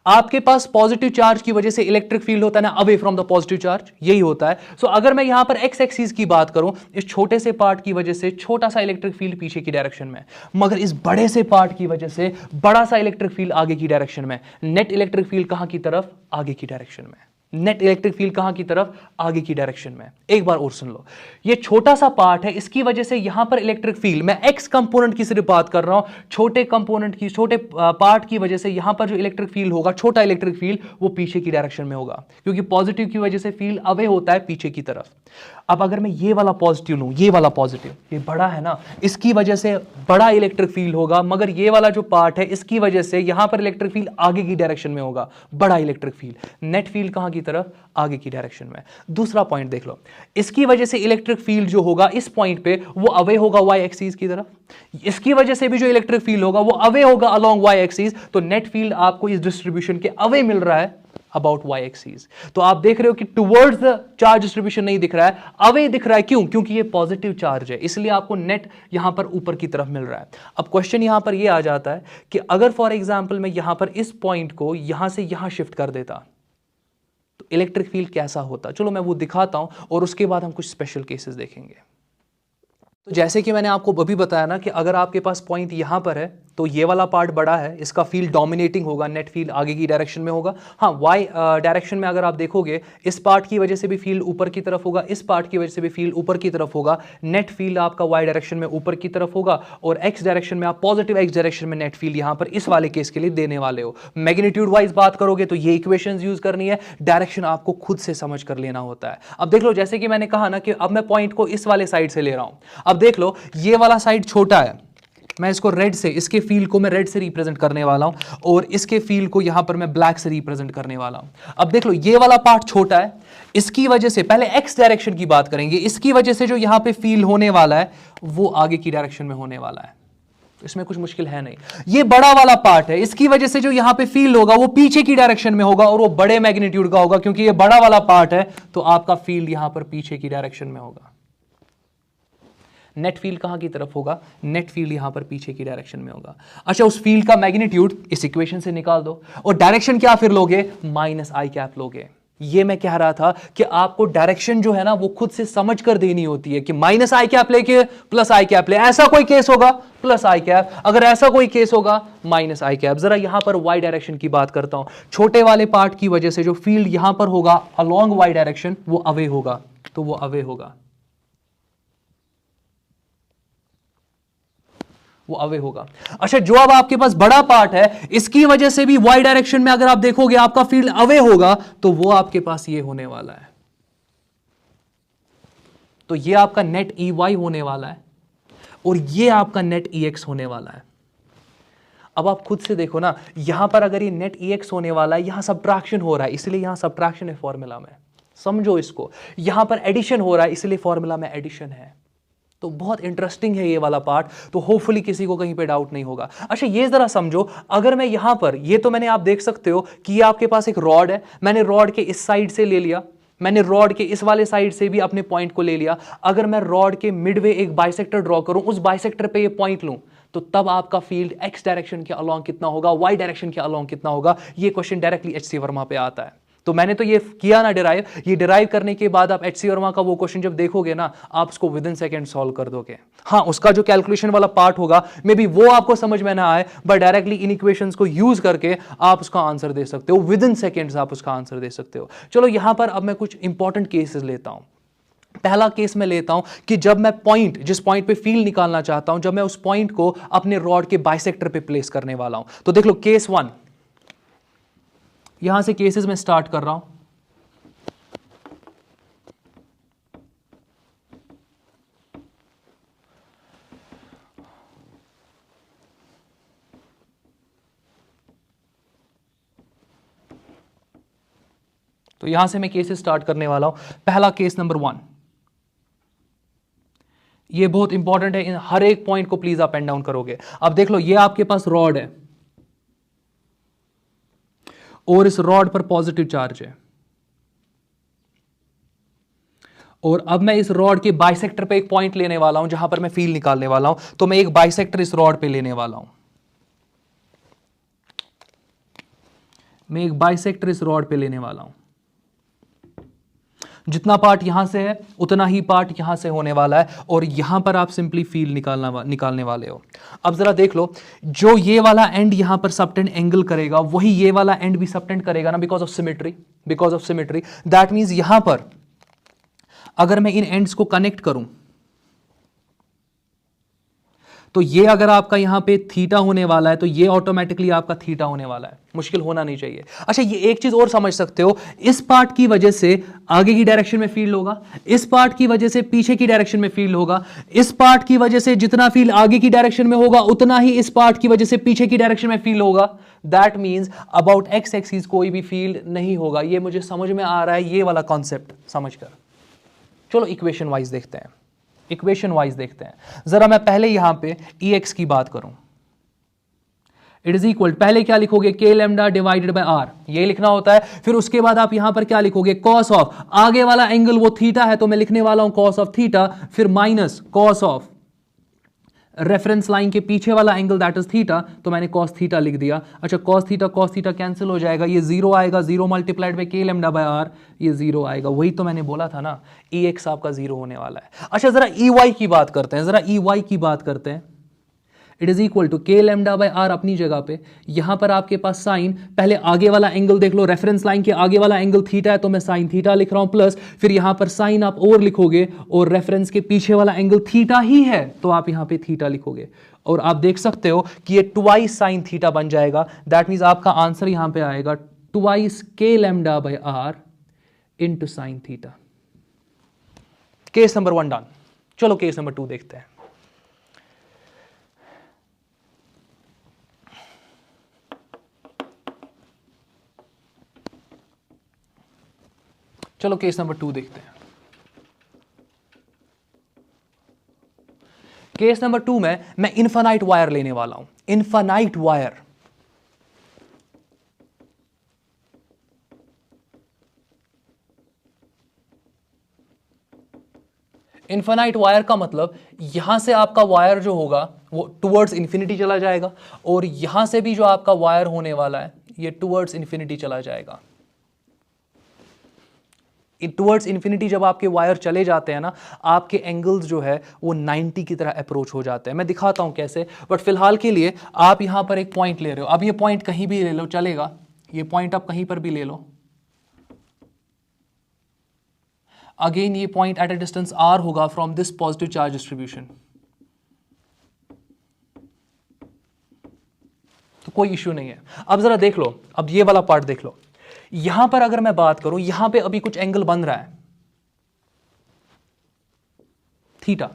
आपके पास पॉजिटिव चार्ज की वजह से इलेक्ट्रिक फील्ड होता है ना away from the positive charge, यही होता है। सो अगर मैं यहां पर एक्स एक्सिस की बात करूं, इस छोटे से पार्ट की वजह से छोटा सा इलेक्ट्रिक फील्ड पीछे की डायरेक्शन में, मगर इस बड़े से पार्ट की वजह से बड़ा सा इलेक्ट्रिक फील्ड आगे की डायरेक्शन में। नेट इलेक्ट्रिक फील्ड कहां की तरफ, आगे की डायरेक्शन में। नेट इलेक्ट्रिक फील्ड कहां की तरफ, आगे की डायरेक्शन में। एक बार और सुन लो, ये छोटा सा पार्ट है, इसकी वजह से यहां पर इलेक्ट्रिक फील्ड, मैं एक्स कंपोनेंट की सिर्फ बात कर रहा हूं, छोटे कंपोनेंट की, छोटे पार्ट की वजह से यहां पर जो इलेक्ट्रिक फील्ड होगा, छोटा इलेक्ट्रिक फील्ड, वो पीछे की डायरेक्शन में होगा, क्योंकि पॉजिटिव की वजह से फील्ड अवे होता है पीछे की तरफ। अब अगर मैं ये वाला पॉजिटिव लूं, ये वाला पॉजिटिव, ये बड़ा है ना, इसकी वजह से बड़ा इलेक्ट्रिक फील्ड होगा, मगर ये वाला जो पार्ट है इसकी वजह से यहां पर इलेक्ट्रिक फील्ड आगे की डायरेक्शन में होगा, बड़ा इलेक्ट्रिक फील्ड। नेट फील्ड कहां की तरफ, आगे की डायरेक्शन में। दूसरा पॉइंट देख लो, इसकी वजह से इलेक्ट्रिक फील्ड जो होगा इस पॉइंट पे वो अवे होगा वाई एक्सिस की तरफ, इसकी वजह से भी जो इलेक्ट्रिक फील्ड होगा वो अवे होगा अलोंग वाई एक्सिस, तो नेट फील्ड आपको इस डिस्ट्रीब्यूशन के अवे मिल रहा है अबाउट वाई एक्सिस। तो आप देख रहे हो कि टुवर्ड्स द चार्ज डिस्ट्रीब्यूशन नहीं दिख रहा है, अवे दिख रहा है। क्यों? क्योंकि ये पॉजिटिव चार्ज है, इसलिए आपको नेट यहां पर ऊपर की तरफ मिल रहा है। अब क्वेश्चन यहां पर ये आ जाता है कि अगर फॉर एग्जांपल मैं यहां पर इस पॉइंट को यहां से यहां शिफ्ट कर देता तो इलेक्ट्रिक फील्ड कैसा होता। चलो मैं वो दिखाता हूं और उसके बाद हम कुछ स्पेशल केसेस देखेंगे। तो जैसे कि मैंने आपको अभी बताया ना कि अगर आपके पास पॉइंट यहां पर है तो ये वाला पार्ट बड़ा है, इसका फील्ड डोमिनेटिंग होगा, नेट फील्ड आगे की डायरेक्शन में होगा। हाँ, वाई डायरेक्शन में अगर आप देखोगे इस पार्ट की वजह से भी फील्ड ऊपर की तरफ होगा, इस पार्ट की वजह से भी फील्ड ऊपर की तरफ होगा। नेट फील्ड आपका वाई डायरेक्शन में ऊपर की तरफ होगा और एक्स डायरेक्शन में आप पॉजिटिव एक्स डायरेक्शन में नेट फील्ड यहां पर इस वाले केस के लिए देने वाले हो। मैग्नीट्यूड वाइज बात करोगे तो ये इक्वेशन यूज करनी है, डायरेक्शन आपको खुद से समझ कर लेना होता है। अब देख लो, जैसे कि मैंने कहा ना कि अब मैं पॉइंट को इस वाले साइड से ले रहा हूं। अब देख लो, ये वाला साइड छोटा है, मैं इसको रेड से, इसके फील्ड को मैं रेड से रिप्रेजेंट करने वाला हूं और इसके फील्ड को यहां पर मैं ब्लैक से रिप्रेजेंट करने वाला हूं। अब देख लो, ये वाला पार्ट छोटा है, इसकी वजह से पहले एक्स डायरेक्शन की बात करेंगे, इसकी वजह से जो यहां पे फील्ड होने वाला है वो आगे की डायरेक्शन में होने वाला है, इसमें कुछ मुश्किल है नहीं। ये बड़ा वाला पार्ट है, इसकी वजह से जो यहां पे फील्ड होगा वो पीछे की डायरेक्शन में होगा और वो बड़े मैग्नीट्यूड का होगा, क्योंकि ये बड़ा वाला पार्ट है तो आपका फील्ड यहां पर पीछे की डायरेक्शन में होगा। नेट फील्ड कहां की तरफ होगा, नेट फील्ड यहां पर पीछे की डायरेक्शन में होगा। अच्छा, उस फील्ड का मैग्नीट्यूड इस इक्वेशन से निकाल दो और डायरेक्शन क्या फिर लोगे, माइनस आई कैप लोगे। ये मैं कह रहा था कि आपको डायरेक्शन जो है ना वो खुद से समझ कर देनी होती है कि माइनस आई कैप लेके प्लस आई कैप ले, ऐसा कोई केस होगा प्लस आई कैप, अगर ऐसा कोई केस होगा माइनस आई कैप। जरा यहां पर वाई डायरेक्शन की बात करता हूं, छोटे वाले पार्ट की वजह से जो फील्ड यहां पर होगा अलोंग वाई डायरेक्शन वो अवे होगा, तो वो अवे होगा, वो अवे होगा। अच्छा, जो अब आपके पास बड़ा पार्ट है इसकी वजह से भी वाई डायरेक्शन में अगर आप देखोगे आपका फील्ड अवे होगा, तो वो आपके पास ये होने वाला है, तो ये आपका नेट ई वाई होने वाला है और ये आपका नेट ई एक्स होने वाला है। अब आप खुद से देखो ना, यहां पर अगर ये नेट ई एक्स होने वाला है, यहां सब्ट्रैक्शन हो रहा है इसलिए यहां सब्ट्रैक्शन है फॉर्मूला में, समझो इसको। यहां पर एडिशन हो रहा है इसलिए फॉर्मूला में एडिशन है। तो बहुत इंटरेस्टिंग है ये वाला पार्ट, तो होपफुली किसी को कहीं पे डाउट नहीं होगा। अच्छा, ये जरा समझो, अगर मैं यहां पर, ये तो मैंने, आप देख सकते हो कि ये आपके पास एक रॉड है, मैंने रॉड के इस साइड से ले लिया, मैंने रॉड के इस वाले साइड से भी अपने पॉइंट को ले लिया। अगर मैं रॉड के मिडवे एक बाइसेक्टर ड्रॉ करूं, उस बाइसेक्टर पे ये पॉइंट लूं, तो तब आपका फील्ड एक्स डायरेक्शन के अलोंग कितना होगा, वाई डायरेक्शन के अलोंग कितना होगा। ये question directly H C Verma पे आता है। तो मैंने तो ये किया ना डिराइव, ये डिराइव करने के बाद आप एच सी वर्मा का वो क्वेश्चन जब देखोगे ना, आप उसको विद इन सेकंड सॉल्व कर दोगे। हाँ, उसका जो कैलकुलेशन वाला पार्ट होगा मे बी वो आपको समझ में ना आए, बट डायरेक्टली इन इक्वेशंस को यूज करके आप उसका आंसर दे सकते हो, विद इन सेकंड्स आप उसका आंसर दे सकते हो। चलो यहां पर अब मैं कुछ इंपॉर्टेंट केसेस लेता हूं। पहला केस मैं लेता हूं कि जब मैं पॉइंट, जिस पॉइंट पे फील्ड निकालना चाहता हूं, जब मैं उस पॉइंट को अपने रॉड के बाइसेक्टर पे प्लेस करने वाला हूं। तो देख लो, केस 1, यहां से केसेस में स्टार्ट कर रहा हूं। तो यहां से मैं केसेस स्टार्ट करने वाला हूं। पहला केस नंबर 1, ये बहुत इंपॉर्टेंट है, इन हर एक पॉइंट को प्लीज आप एंड डाउन करोगे। अब देख लो, ये आपके पास रॉड है और इस रॉड पर पॉजिटिव चार्ज है, और अब मैं इस रॉड के बाइसेक्टर पे एक पॉइंट लेने वाला हूं जहां पर मैं फील्ड निकालने वाला हूं। तो मैं एक बाइसेक्टर इस रॉड पे लेने वाला हूं, मैं एक बाइसेक्टर इस रॉड पे लेने वाला हूं। जितना पार्ट यहां से है उतना ही पार्ट यहां से होने वाला है, और यहां पर आप सिंपली फील्ड निकालने वाले हो। अब जरा देख लो, जो ये वाला एंड यहां पर सबटेंड एंगल करेगा वही ये वाला एंड भी सबटेंड करेगा ना, because of symmetry. That means यहां पर अगर मैं इन एंड्स को कनेक्ट करूं तो ये अगर आपका यहां पे थीटा होने वाला है तो ये ऑटोमेटिकली आपका थीटा होने वाला है, मुश्किल होना नहीं चाहिए। अच्छा, ये एक चीज और समझ सकते हो, इस पार्ट की वजह से आगे की डायरेक्शन में फील्ड होगा, इस पार्ट की वजह से पीछे की डायरेक्शन में फील्ड होगा, इस पार्ट की वजह से जितना फील्ड आगे की डायरेक्शन में होगा उतना ही इस पार्ट की वजह से पीछे की डायरेक्शन में फील्ड होगा। That means about x axis कोई भी फील्ड नहीं होगा। ये मुझे समझ में आ रहा है, ये वाला कॉन्सेप्ट समझकर। चलो इक्वेशन वाइज देखते हैं, जरा मैं पहले यहां पे Ex की बात करूं। इट इज इक्वल, पहले क्या लिखोगे, के लैम्डा डिवाइडेड बाय आर, ये लिखना होता है। फिर उसके बाद आप यहां पर क्या लिखोगे, कॉस ऑफ, आगे वाला एंगल वो थीटा है तो मैं लिखने वाला हूं कॉस ऑफ थीटा, फिर minus cos of reference line के पीछे वाला एंगल दैट इज थीटा, तो मैंने कॉस थीटा लिख दिया। अच्छा, कॉस थीटा कैंसिल हो जाएगा, ये जीरो आएगा, जीरो मल्टीप्लाइड बाय के लैम्डा बाय आर, ये जीरो आएगा। वही तो मैंने बोला था ना, Ex आपका जीरो होने वाला है। अच्छा, जरा Ey की बात करते हैं, it is equal to k lambda by are अपनी जगह पे, यहां पर आपके पास साइन, पहले आगे वाला एंगल देख लो, रेफरेंस लाइन के आगे वाला एंगल थीटा है तो मैं साइन थीटा लिख रहा हूं, प्लस फिर यहां पर साइन आप और लिखोगे और रेफरेंस के पीछे वाला एंगल थीटा ही है तो आप यहां पे थीटा लिखोगे, और आप देख सकते हो कि ये ट्वाइस साइन थीटा बन जाएगा। दैट मीन्स आपका आंसर यहां पे आएगा ट्वाइस के lambda by R into sine theta. Case number 1 done. चलो केस नंबर 2 देखते हैं। चलो केस नंबर 2 देखते हैं। केस नंबर 2 में मैं इनफाइनाइट वायर लेने वाला हूं, इनफाइनाइट वायर। इनफाइनाइट वायर का मतलब यहां से आपका वायर जो होगा वो टुवर्ड्स इंफिनिटी चला जाएगा, और यहां से भी जो आपका वायर होने वाला है ये टुवर्ड्स इंफिनिटी चला जाएगा। टुवर्ड्स इंफिनिटी जब आपके वायर चले जाते हैं ना, आपके एंगल्स जो है वो 90 की तरह अप्रोच हो जाते हैं। मैं दिखाता हूं कैसे, बट फिलहाल के लिए आप यहां पर एक पॉइंट ले रहे हो। अब ये पॉइंट कहीं भी ले लो चलेगा, ये पॉइंट आप कहीं पर भी ले लो। अगेन ये point at a distance r होगा from this positive charge distribution, तो कोई इश्यू नहीं है। अब जरा देख लो, अब ये वाला पार्ट देख लो, यहां पर अगर मैं बात करूं, यहां पे अभी कुछ एंगल बन रहा है थीटा,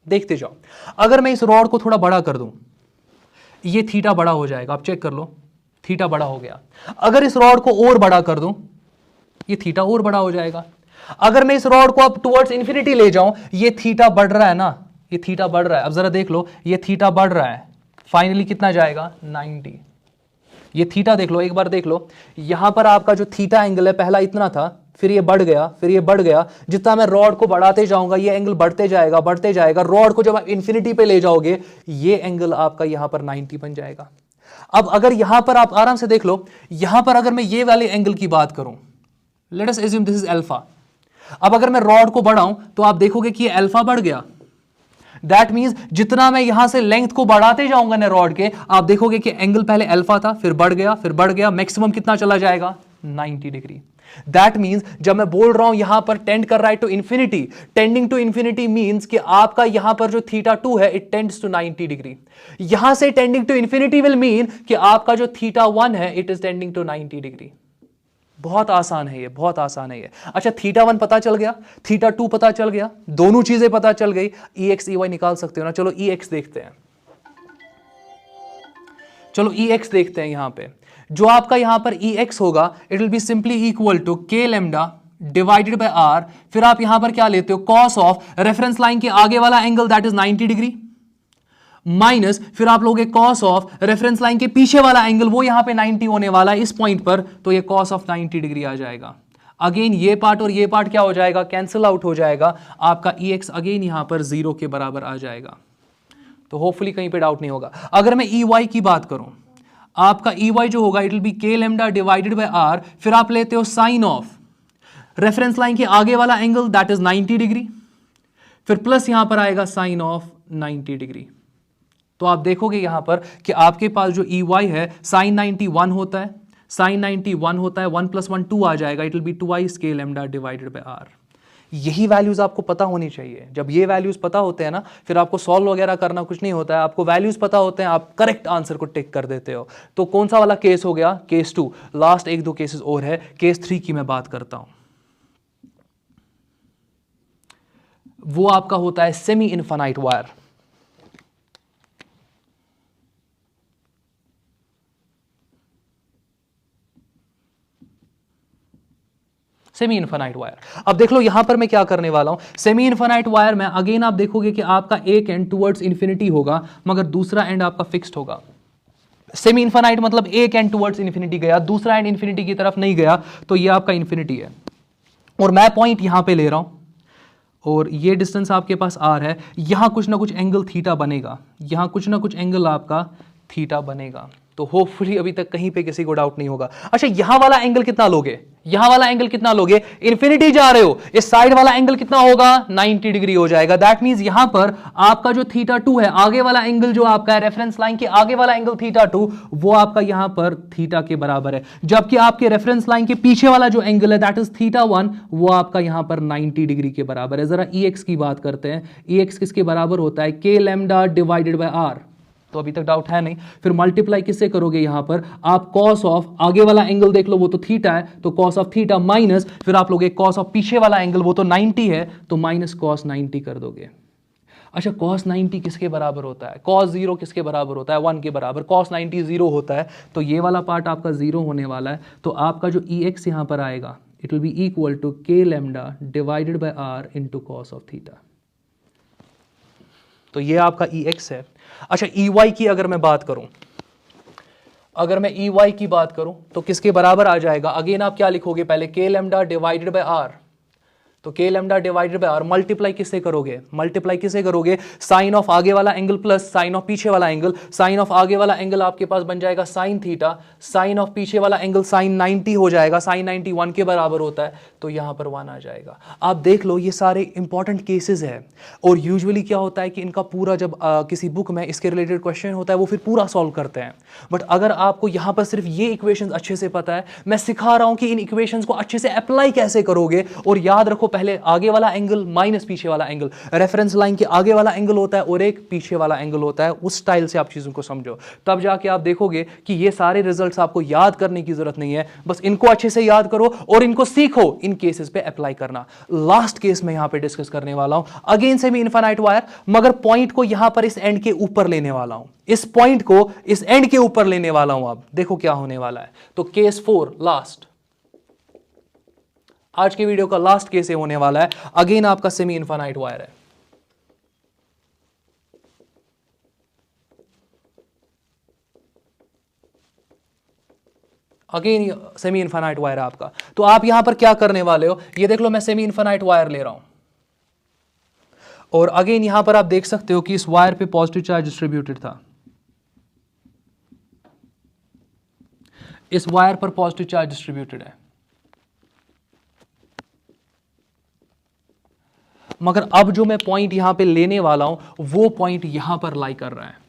देखते जाओ। अगर मैं इस रॉड को थोड़ा बड़ा कर दूं, ये थीटा बड़ा हो जाएगा, आप चेक कर लो, थीटा बड़ा हो गया। अगर इस रॉड को और बड़ा कर दूं, ये थीटा और बड़ा हो जाएगा। अगर मैं इस रॉड को अब टुवर्ड्स इंफिनिटी ले जाऊं, ये थीटा बढ़ रहा है ना, ये थीटा बढ़ रहा है। अब जरा देख लो, ये थीटा बढ़ रहा है, फाइनली कितना जाएगा 90। ये थीटा देख लो, एक बार देख लो, यहां पर आपका जो थीटा एंगल है पहला इतना था, फिर ये बढ़ गया, फिर ये बढ़ गया। जितना मैं रॉड को बढ़ाते जाऊंगा ये एंगल बढ़ते जाएगा। रॉड को जब आप इंफिनिटी पे ले जाओगे ये एंगल आपका यहां पर 90 बन जाएगा। अब अगर यहां पर आप आराम से देख लो, यहां पर अगर मैं ये वाले एंगल की बात करूं, let us assume this is alpha. अब अगर मैं रॉड को बढ़ाऊं तो आप देखोगे कि ये अल्फा बढ़ गया। दैट मींस जितना मैं यहां से लेंथ को बढ़ाते जाऊंगा ना रॉड के, आप देखोगे कि एंगल पहले अल्फा था, फिर बढ़ गया, मैक्सिमम कितना चला जाएगा 90 डिग्री। दैट मींस जब मैं बोल रहा हूं यहां पर टेंड कर रहा है to infinity, tending to infinity means कि आपका यहां पर जो थीटा 2 है इट टेंड्स टू 90 डिग्री। यहां से tending to infinity will mean कि आपका जो थीटा 1 है it is tending to 90 degree. बहुत आसान है ये, बहुत आसान है ये। अच्छा, थीटा 1 पता चल गया, थीटा 2 पता चल गया, दोनों चीजें पता चल गई, Ex Ey निकाल सकते हो ना। चलो Ex देखते हैं, यहां पे जो आपका यहां पर Ex होगा it will be simply equal to k lambda divided by r। फिर आप यहां पर क्या लेते हो, कॉस ऑफ रेफरेंस लाइन के आगे वाला angle that is 90 degree, minus फिर आप लोगे कॉस ऑफ रेफरेंस लाइन के पीछे वाला एंगल, वो यहां पे 90 होने वाला है इस पॉइंट पर, तो ये कॉस ऑफ 90 डिग्री आ जाएगा। अगेन ये पार्ट और ये पार्ट क्या हो जाएगा, कैंसिल आउट हो जाएगा। आपका Ex अगेन यहां पर 0 के बराबर आ जाएगा। तो होपफुली कहीं पे डाउट नहीं होगा। अगर मैं Ey की बात करूं, आपका Ey जो होगा इट विल बी के लैम्डा डिवाइडेड बाय r, फिर आप लेते हो साइन ऑफ रेफरेंस लाइन के आगे वाला एंगल दैट इज 90 डिग्री, फिर प्लस यहां पर आएगा साइन ऑफ 90 डिग्री। तो आप देखोगे यहां पर कि आपके पास जो ई वाई है साइन 91 होता है, साइन 91 होता है, 1 + 1 2 आ जाएगा, it will be 2i scale lambda divided by r. यही वैल्यूज आपको पता होनी चाहिए। जब ये वैल्यूज पता होते हैं ना, फिर आपको सॉल्व वगैरह करना कुछ नहीं होता है, आपको वैल्यूज पता होते हैं, आप करेक्ट आंसर को टिक कर देते हो। तो कौन सा वाला केस हो गया? केस 2। लास्ट 1-2 केसेस और है, केस 3 की मैं बात करता हूं। वो आपका होता है semi infinite wire. Semi infinite wire. अब देख लो यहां पर मैं क्या करने वाला हूं। सेमी इनफाइनाइट वायर में अगेन आप देखोगे कि आपका एक एंड टुवर्ड्स इंफिनिटी होगा, मगर दूसरा एंड आपका फिक्स्ड होगा। सेमी इनफाइनाइट मतलब एक एंड टुवर्ड्स इंफिनिटी गया, दूसरा एंड इंफिनिटी की तरफ नहीं गया, तो ये आपका इंफिनिटी है। और मैं पॉइंट यहां पे ले रहा हूं, और ये डिस्टेंस आपके पास आर है। यहां कुछ ना कुछ एंगल थीटा बनेगा, यहां कुछ ना कुछ एंगल आपका थीटा बनेगा। तो होपफुली अभी तक कहीं पे किसी को डाउट नहीं होगा। अच्छा, यहां वाला एंगल कितना लोगे? यहां वाला एंगल कितना लोगे? इंफिनिटी जा रहे हो, इस साइड वाला एंगल कितना होगा? 90 डिग्री हो जाएगा। दैट मींस यहां पर आपका जो थीटा 2 है, आगे वाला एंगल जो आपका है रेफरेंस लाइन के आगे वाला एंगल थीटा 2, वो आपका यहां पर थीटा के बराबर है। जबकि आपके रेफरेंस लाइन के पीछे वाला जो एंगल है दैट इज थीटा 1, वो आपका यहां पर 90 डिग्री के बराबर है। जरा EX की बात करते हैं। EX किसके बराबर होता है? K lambda divided by R। तो अभी तक डाउट है नहीं। फिर मल्टीप्लाई किससे करोगे? यहां पर आप कॉस ऑफ आगे वाला एंगल देख लो, वो तो थीटा है, तो कॉस ऑफ थीटा माइनस, फिर आप लोगे कॉस ऑफ पीछे वाला एंगल, वो तो 90 है, तो माइनस कॉस 90 कर दोगे। अच्छा, cos 90 किसके बराबर होता है? cos 0 किसके बराबर होता है? 1 के बराबर। cos 90 0 होता है, तो ये वाला पार्ट आपका 0 होने वाला है। तो आपका जो EX यहां पर आएगा, it will be equal to K lambda divided by R into cos of theta. तो ये आपका EX है। अच्छा, EY की अगर मैं बात करूं, अगर मैं EY की बात करूं तो किसके बराबर आ जाएगा? अगेन आप क्या लिखोगे? पहले K lambda divided by R, तो K lambda divided by R multiply किससे करोगे? मल्टीप्लाई किससे करोगे? साइन ऑफ आगे वाला एंगल प्लस साइन ऑफ पीछे वाला एंगल। साइन ऑफ आगे वाला एंगल आपके पास बन जाएगा साइन थीटा, साइन ऑफ पीछे वाला एंगल साइन 90 हो जाएगा, साइन 90 1 के बराबर होता है, तो यहां पर 1 आ जाएगा। आप देख लो ये सारे इंपॉर्टेंट केसेस है, और यूजुअली क्या होता है कि इनका पूरा जब किसी बुक में इसके रिलेटेड क्वेश्चन होता है वो फिर पूरा सॉल्व करते हैं। बट अगर आपको यहां पर सिर्फ ये इक्वेशंस अच्छे से पता है, मैं सिखा रहा हूं कि इन इक्वेशंस को अच्छे से अप्लाई कैसे करोगे। और याद रखो, पहले आगे वाला एंगल माइनस पीछे वाला एंगल, रेफरेंस लाइन के आगे वाला एंगल होता है और एक पीछे वाला एंगल होता है। उस स्टाइल से आप चीजों को समझो, तब जाके आप देखोगे कि ये सारे रिजल्ट्स आपको याद करने की जरूरत नहीं है, बस इनको अच्छे से याद करो और इनको सीखो, इन केसेस पे अप्लाई करना। लास्ट केस में यहां पे डिस्कस करने वाला हूं, अगेन सेमी इनफाइनाइट वायर, मगर पॉइंट को यहां पर इस एंड के ऊपर लेने वाला हूं, इस पॉइंट को इस एंड के ऊपर लेने वाला हूं। आप देखो क्या होने वाला है। तो केस 4 लास्ट, आज के वीडियो का लास्ट केस होने वाला है। अगेन आपका सेमी इनफाइनाइट वायर है। अगेन सेमी इनफाइनाइट वायर है आपका। तो आप यहां पर क्या करने वाले हो? ये देख लो, मैं सेमी इनफाइनाइट वायर ले रहा हूं, और अगेन यहां पर आप देख सकते हो कि इस वायर पे पॉजिटिव चार्ज डिस्ट्रीब्यूटेड था, इस वायर पर पॉजिटिव चार्ज डिस्ट्रीब्यूटेड है। मगर अब जो मैं पॉइंट यहां पे लेने वाला हूं वो पॉइंट यहां पर लाई कर रहा है।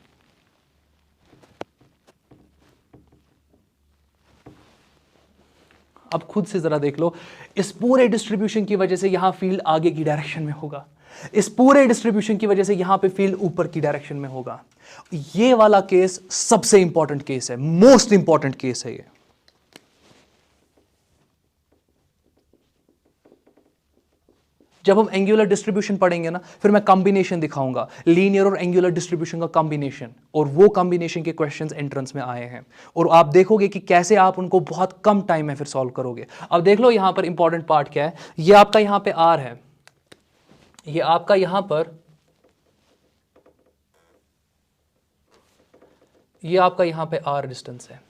अब खुद से जरा देख लो, इस पूरे डिस्ट्रीब्यूशन की वजह से यहां फील्ड आगे की डायरेक्शन में होगा, इस पूरे डिस्ट्रीब्यूशन की वजह से यहां पे फील्ड ऊपर की डायरेक्शन में होगा। ये वाला केस सबसे इंपॉर्टेंट केस है, मोस्ट इंपॉर्टेंट केस है ये। जब हम एंगुलर डिस्ट्रीब्यूशन पढ़ेंगे ना, फिर मैं कॉम्बिनेशन दिखाऊंगा, लीनियर और एंगुलर डिस्ट्रीब्यूशन का कॉम्बिनेशन, और वो कॉम्बिनेशन के क्वेश्चंस एंट्रेंस में आए हैं, और आप देखोगे कि कैसे आप उनको बहुत कम टाइम में फिर सॉल्व करोगे। अब देख लो यहां पर इंपॉर्टेंट पार्ट क्या है। ये आपका यहां पे आर है, ये आपका यहां पर, ये आपका यहां पे आर डिस्टेंस है।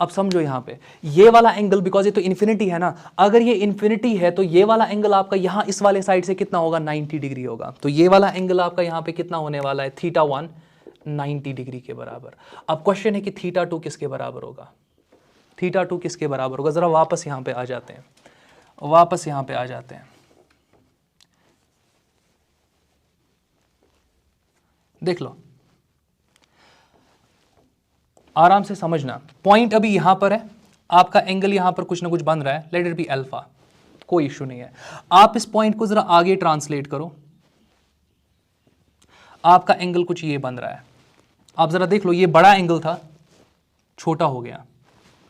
अब समझो यहां पे ये वाला एंगल, बिकॉज ये तो इन्फिनिटी है ना, अगर ये इन्फिनिटी है तो ये वाला एंगल आपका यहां इस वाले साइड से कितना होगा? 90 डिग्री होगा। तो ये वाला एंगल आपका यहां पे कितना होने वाला है? थीटा 1 90 डिग्री के बराबर। अब क्वेश्चन है कि थीटा 2 किसके बराबर होगा? थीटा 2 किसके बराबर होगा? जरा वापस यहां पे आ जाते हैं, वापस यहां पे आ जाते हैं। देख लो, आराम से समझना, पॉइंट अभी यहां पर है, आपका एंगल यहां पर कुछ ना कुछ बन रहा है, लेट इट बी अल्फा, कोई इश्यू नहीं है। आप इस पॉइंट को जरा आगे ट्रांसलेट करो, आपका एंगल कुछ ये बन रहा है। आप जरा देख लो, ये बड़ा एंगल था, छोटा हो गया,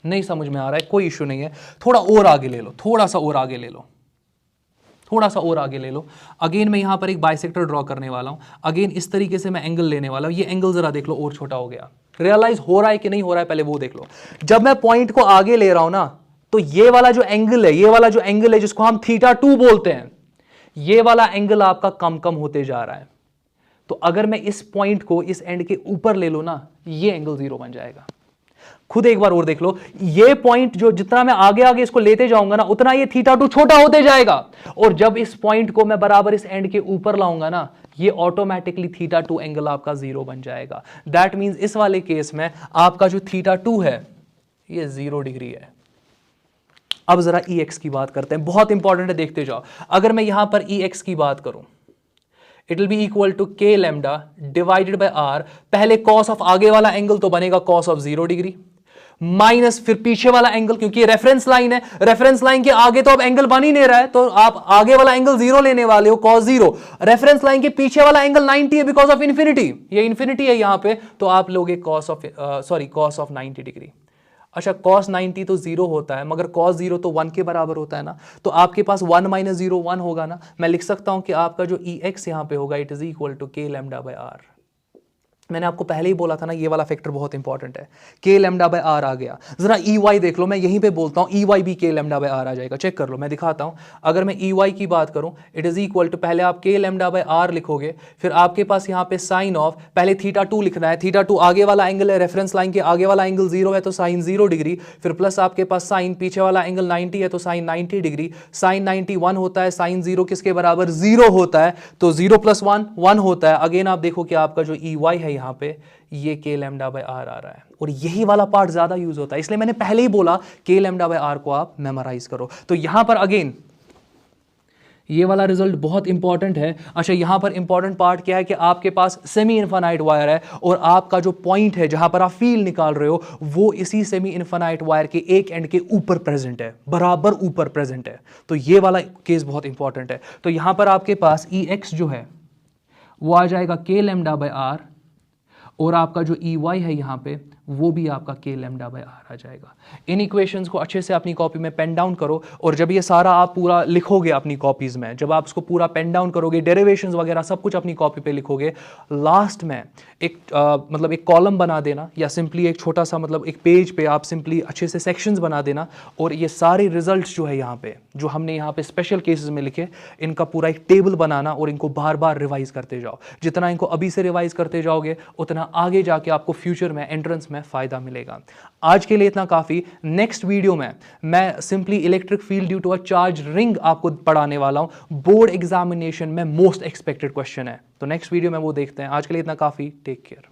नहीं समझ में आ रहा है, कोई इश्यू नहीं है, थोड़ा और आगे ले लो, थोड़ा सा और आगे ले लो, थोड़ा सा और आगे ले लो। अगेन मैं यहां पर एक बाइसेक्टर ड्रॉ करने वाला हूं, अगेन इस तरीके से मैं एंगल लेने वाला हूं, ये एंगल जरा देख लो और छोटा हो गया। रियलाइज हो रहा है कि नहीं हो रहा है, पहले वो देख लो। जब मैं पॉइंट को आगे ले रहा हूं ना, तो ये वाला जो एंगल है, ये वाला जो एंगल है जिसको हम θ2 बोलते हैं, ये वाला एंगल आपका कम कम होते जा रहा है। तो अगर मैं इस पॉइंट को इस एंड के ऊपर ले लो ना, ये एंगल 0 बन जाएगा। खुद एक बार और देख लो, ये पॉइंट जो जितना मैं आगे आगे इसको लेते जाऊंगा ना, उतना ये θ2 छोटा होते जाएगा, और जब इस पॉइंट को मैं बराबर इस एंड के ऊपर लाऊंगा ना, ये ऑटोमेटिकली θ2 एंगल आपका 0 बन जाएगा। दैट मींस इस वाले केस में आपका जो θ2 है ये 0 डिग्री है। अब जरा EX की बात करते हैं, बहुत इंपॉर्टेंट है, देखते जाओ। अगर मैं यहां पर EX की बात करूं, it will be equal to k lambda divided by r, पहले cos ऑफ आगे वाला एंगल तो बनेगा cos ऑफ 0 डिग्री, माइनस फिर पीछे वाला एंगल, क्योंकि ये रेफरेंस लाइन है, रेफरेंस लाइन के आगे तो अब एंगल बन ही नहीं रहा है, तो आप आगे वाला एंगल 0 लेने वाले हो, cos 0। रेफरेंस लाइन के पीछे वाला एंगल 90 है बिकॉज ऑफ इंफिनिटी, ये इंफिनिटी है यहां पे, तो आप लोगे cos ऑफ 90 डिग्री। अच्छा, cos 90 तो 0 होता है, मगर cos 0 तो 1 के बराबर होता है ना, तो आपके पास 1 माइनस 0 1 होगा ना। मैं लिख सकता हूं कि आपका जो EX यहां पे होगा, it is equal to k lambda by r। मैंने आपको पहले ही बोला था ना, ये वाला फैक्टर बहुत इंपॉर्टेंट है, k लैम्डा बाय r आ गया। जरा EY देख लो, मैं यहीं पे बोलता हूं EY भी k लैम्डा बाय r आ जाएगा, चेक कर लो, मैं दिखाता हूं। अगर मैं EY की बात करूं, इट इज इक्वल टू, पहले आप k लैम्डा बाय r लिखोगे, फिर आपके पास यहां पे साइन ऑफ, पहले θ2 लिखना है, θ2 आगे वाला एंगल है, रेफरेंस लाइन के आगे वाला एंगल 0 है तो साइन 0 डिग्री, फिर प्लस आपके पास साइन, पीछे वाला एंगल 90 है तो साइन 90 डिग्री, साइन 90 1 होता है, साइन 0 किसके बराबर 0 होता है, तो 0 + 1 1 होता है। अगेन आप देखो कि आपका जो EY है यहां पे, ये k लैम्डा बाय r आ रहा है, और यही वाला पार्ट ज्यादा यूज होता है, इसलिए मैंने पहले ही बोला k लैम्डा बाय r को आप मेमोराइज करो। तो यहां पर अगेन ये वाला रिजल्ट बहुत इंपॉर्टेंट है। अच्छा, यहां पर इंपॉर्टेंट पार्ट क्या है कि आपके पास सेमी इनफाइनाइट वायर है, और आपका जो पॉइंट है जहां पर आप फील्ड निकाल रहे हो, वो इसी सेमी इनफाइनाइट वायर के एक एंड के ऊपर प्रेजेंट है, बराबर ऊपर प्रेजेंट है। तो ये वाला केस बहुत इंपॉर्टेंट है। तो यहां पर आपके पास EX जो है वो आ जाएगा k लैम्डा बाय r, और आपका जो EY है यहां पे, वो भी आपका k लैम्डा बाय r आ जाएगा। इन इक्वेशंस को अच्छे से अपनी कॉपी में पेन डाउन करो, और जब ये सारा आप पूरा लिखोगे अपनी कॉपीज में, जब आप इसको पूरा पेन डाउन करोगे, डेरिवेशंस वगैरह सब कुछ अपनी कॉपी पे लिखोगे, लास्ट में एक मतलब एक कॉलम बना देना, या सिंपली एक छोटा सा मतलब एक पेज पे आप सिंपली अच्छे से सेक्शंस बना देना, और ये सारे रिजल्ट्स जो है यहाँ पे, जो हमने यहाँ पे स्पेशल केसेस में लिखे, इनका पूरा एक टेबल बनाना, और इनको बार बार रिवाइज करते जाओ। जितना इनको अभी से रिवाइज करते जाओगे, उतना आगे जाके आपको फ्यूचर में एंट्रेंस में फायदा मिलेगा। आज के लिए इतना काफी। नेक्स्ट वीडियो में मैं simply electric field due to a charge ring आपको पढ़ाने वाला हूं, बोर्ड एग्जामिनेशन में मोस्ट एक्सपेक्टेड क्वेश्चन है, तो नेक्स्ट वीडियो में वो देखते हैं। आज के लिए इतना काफी, टेक केयर।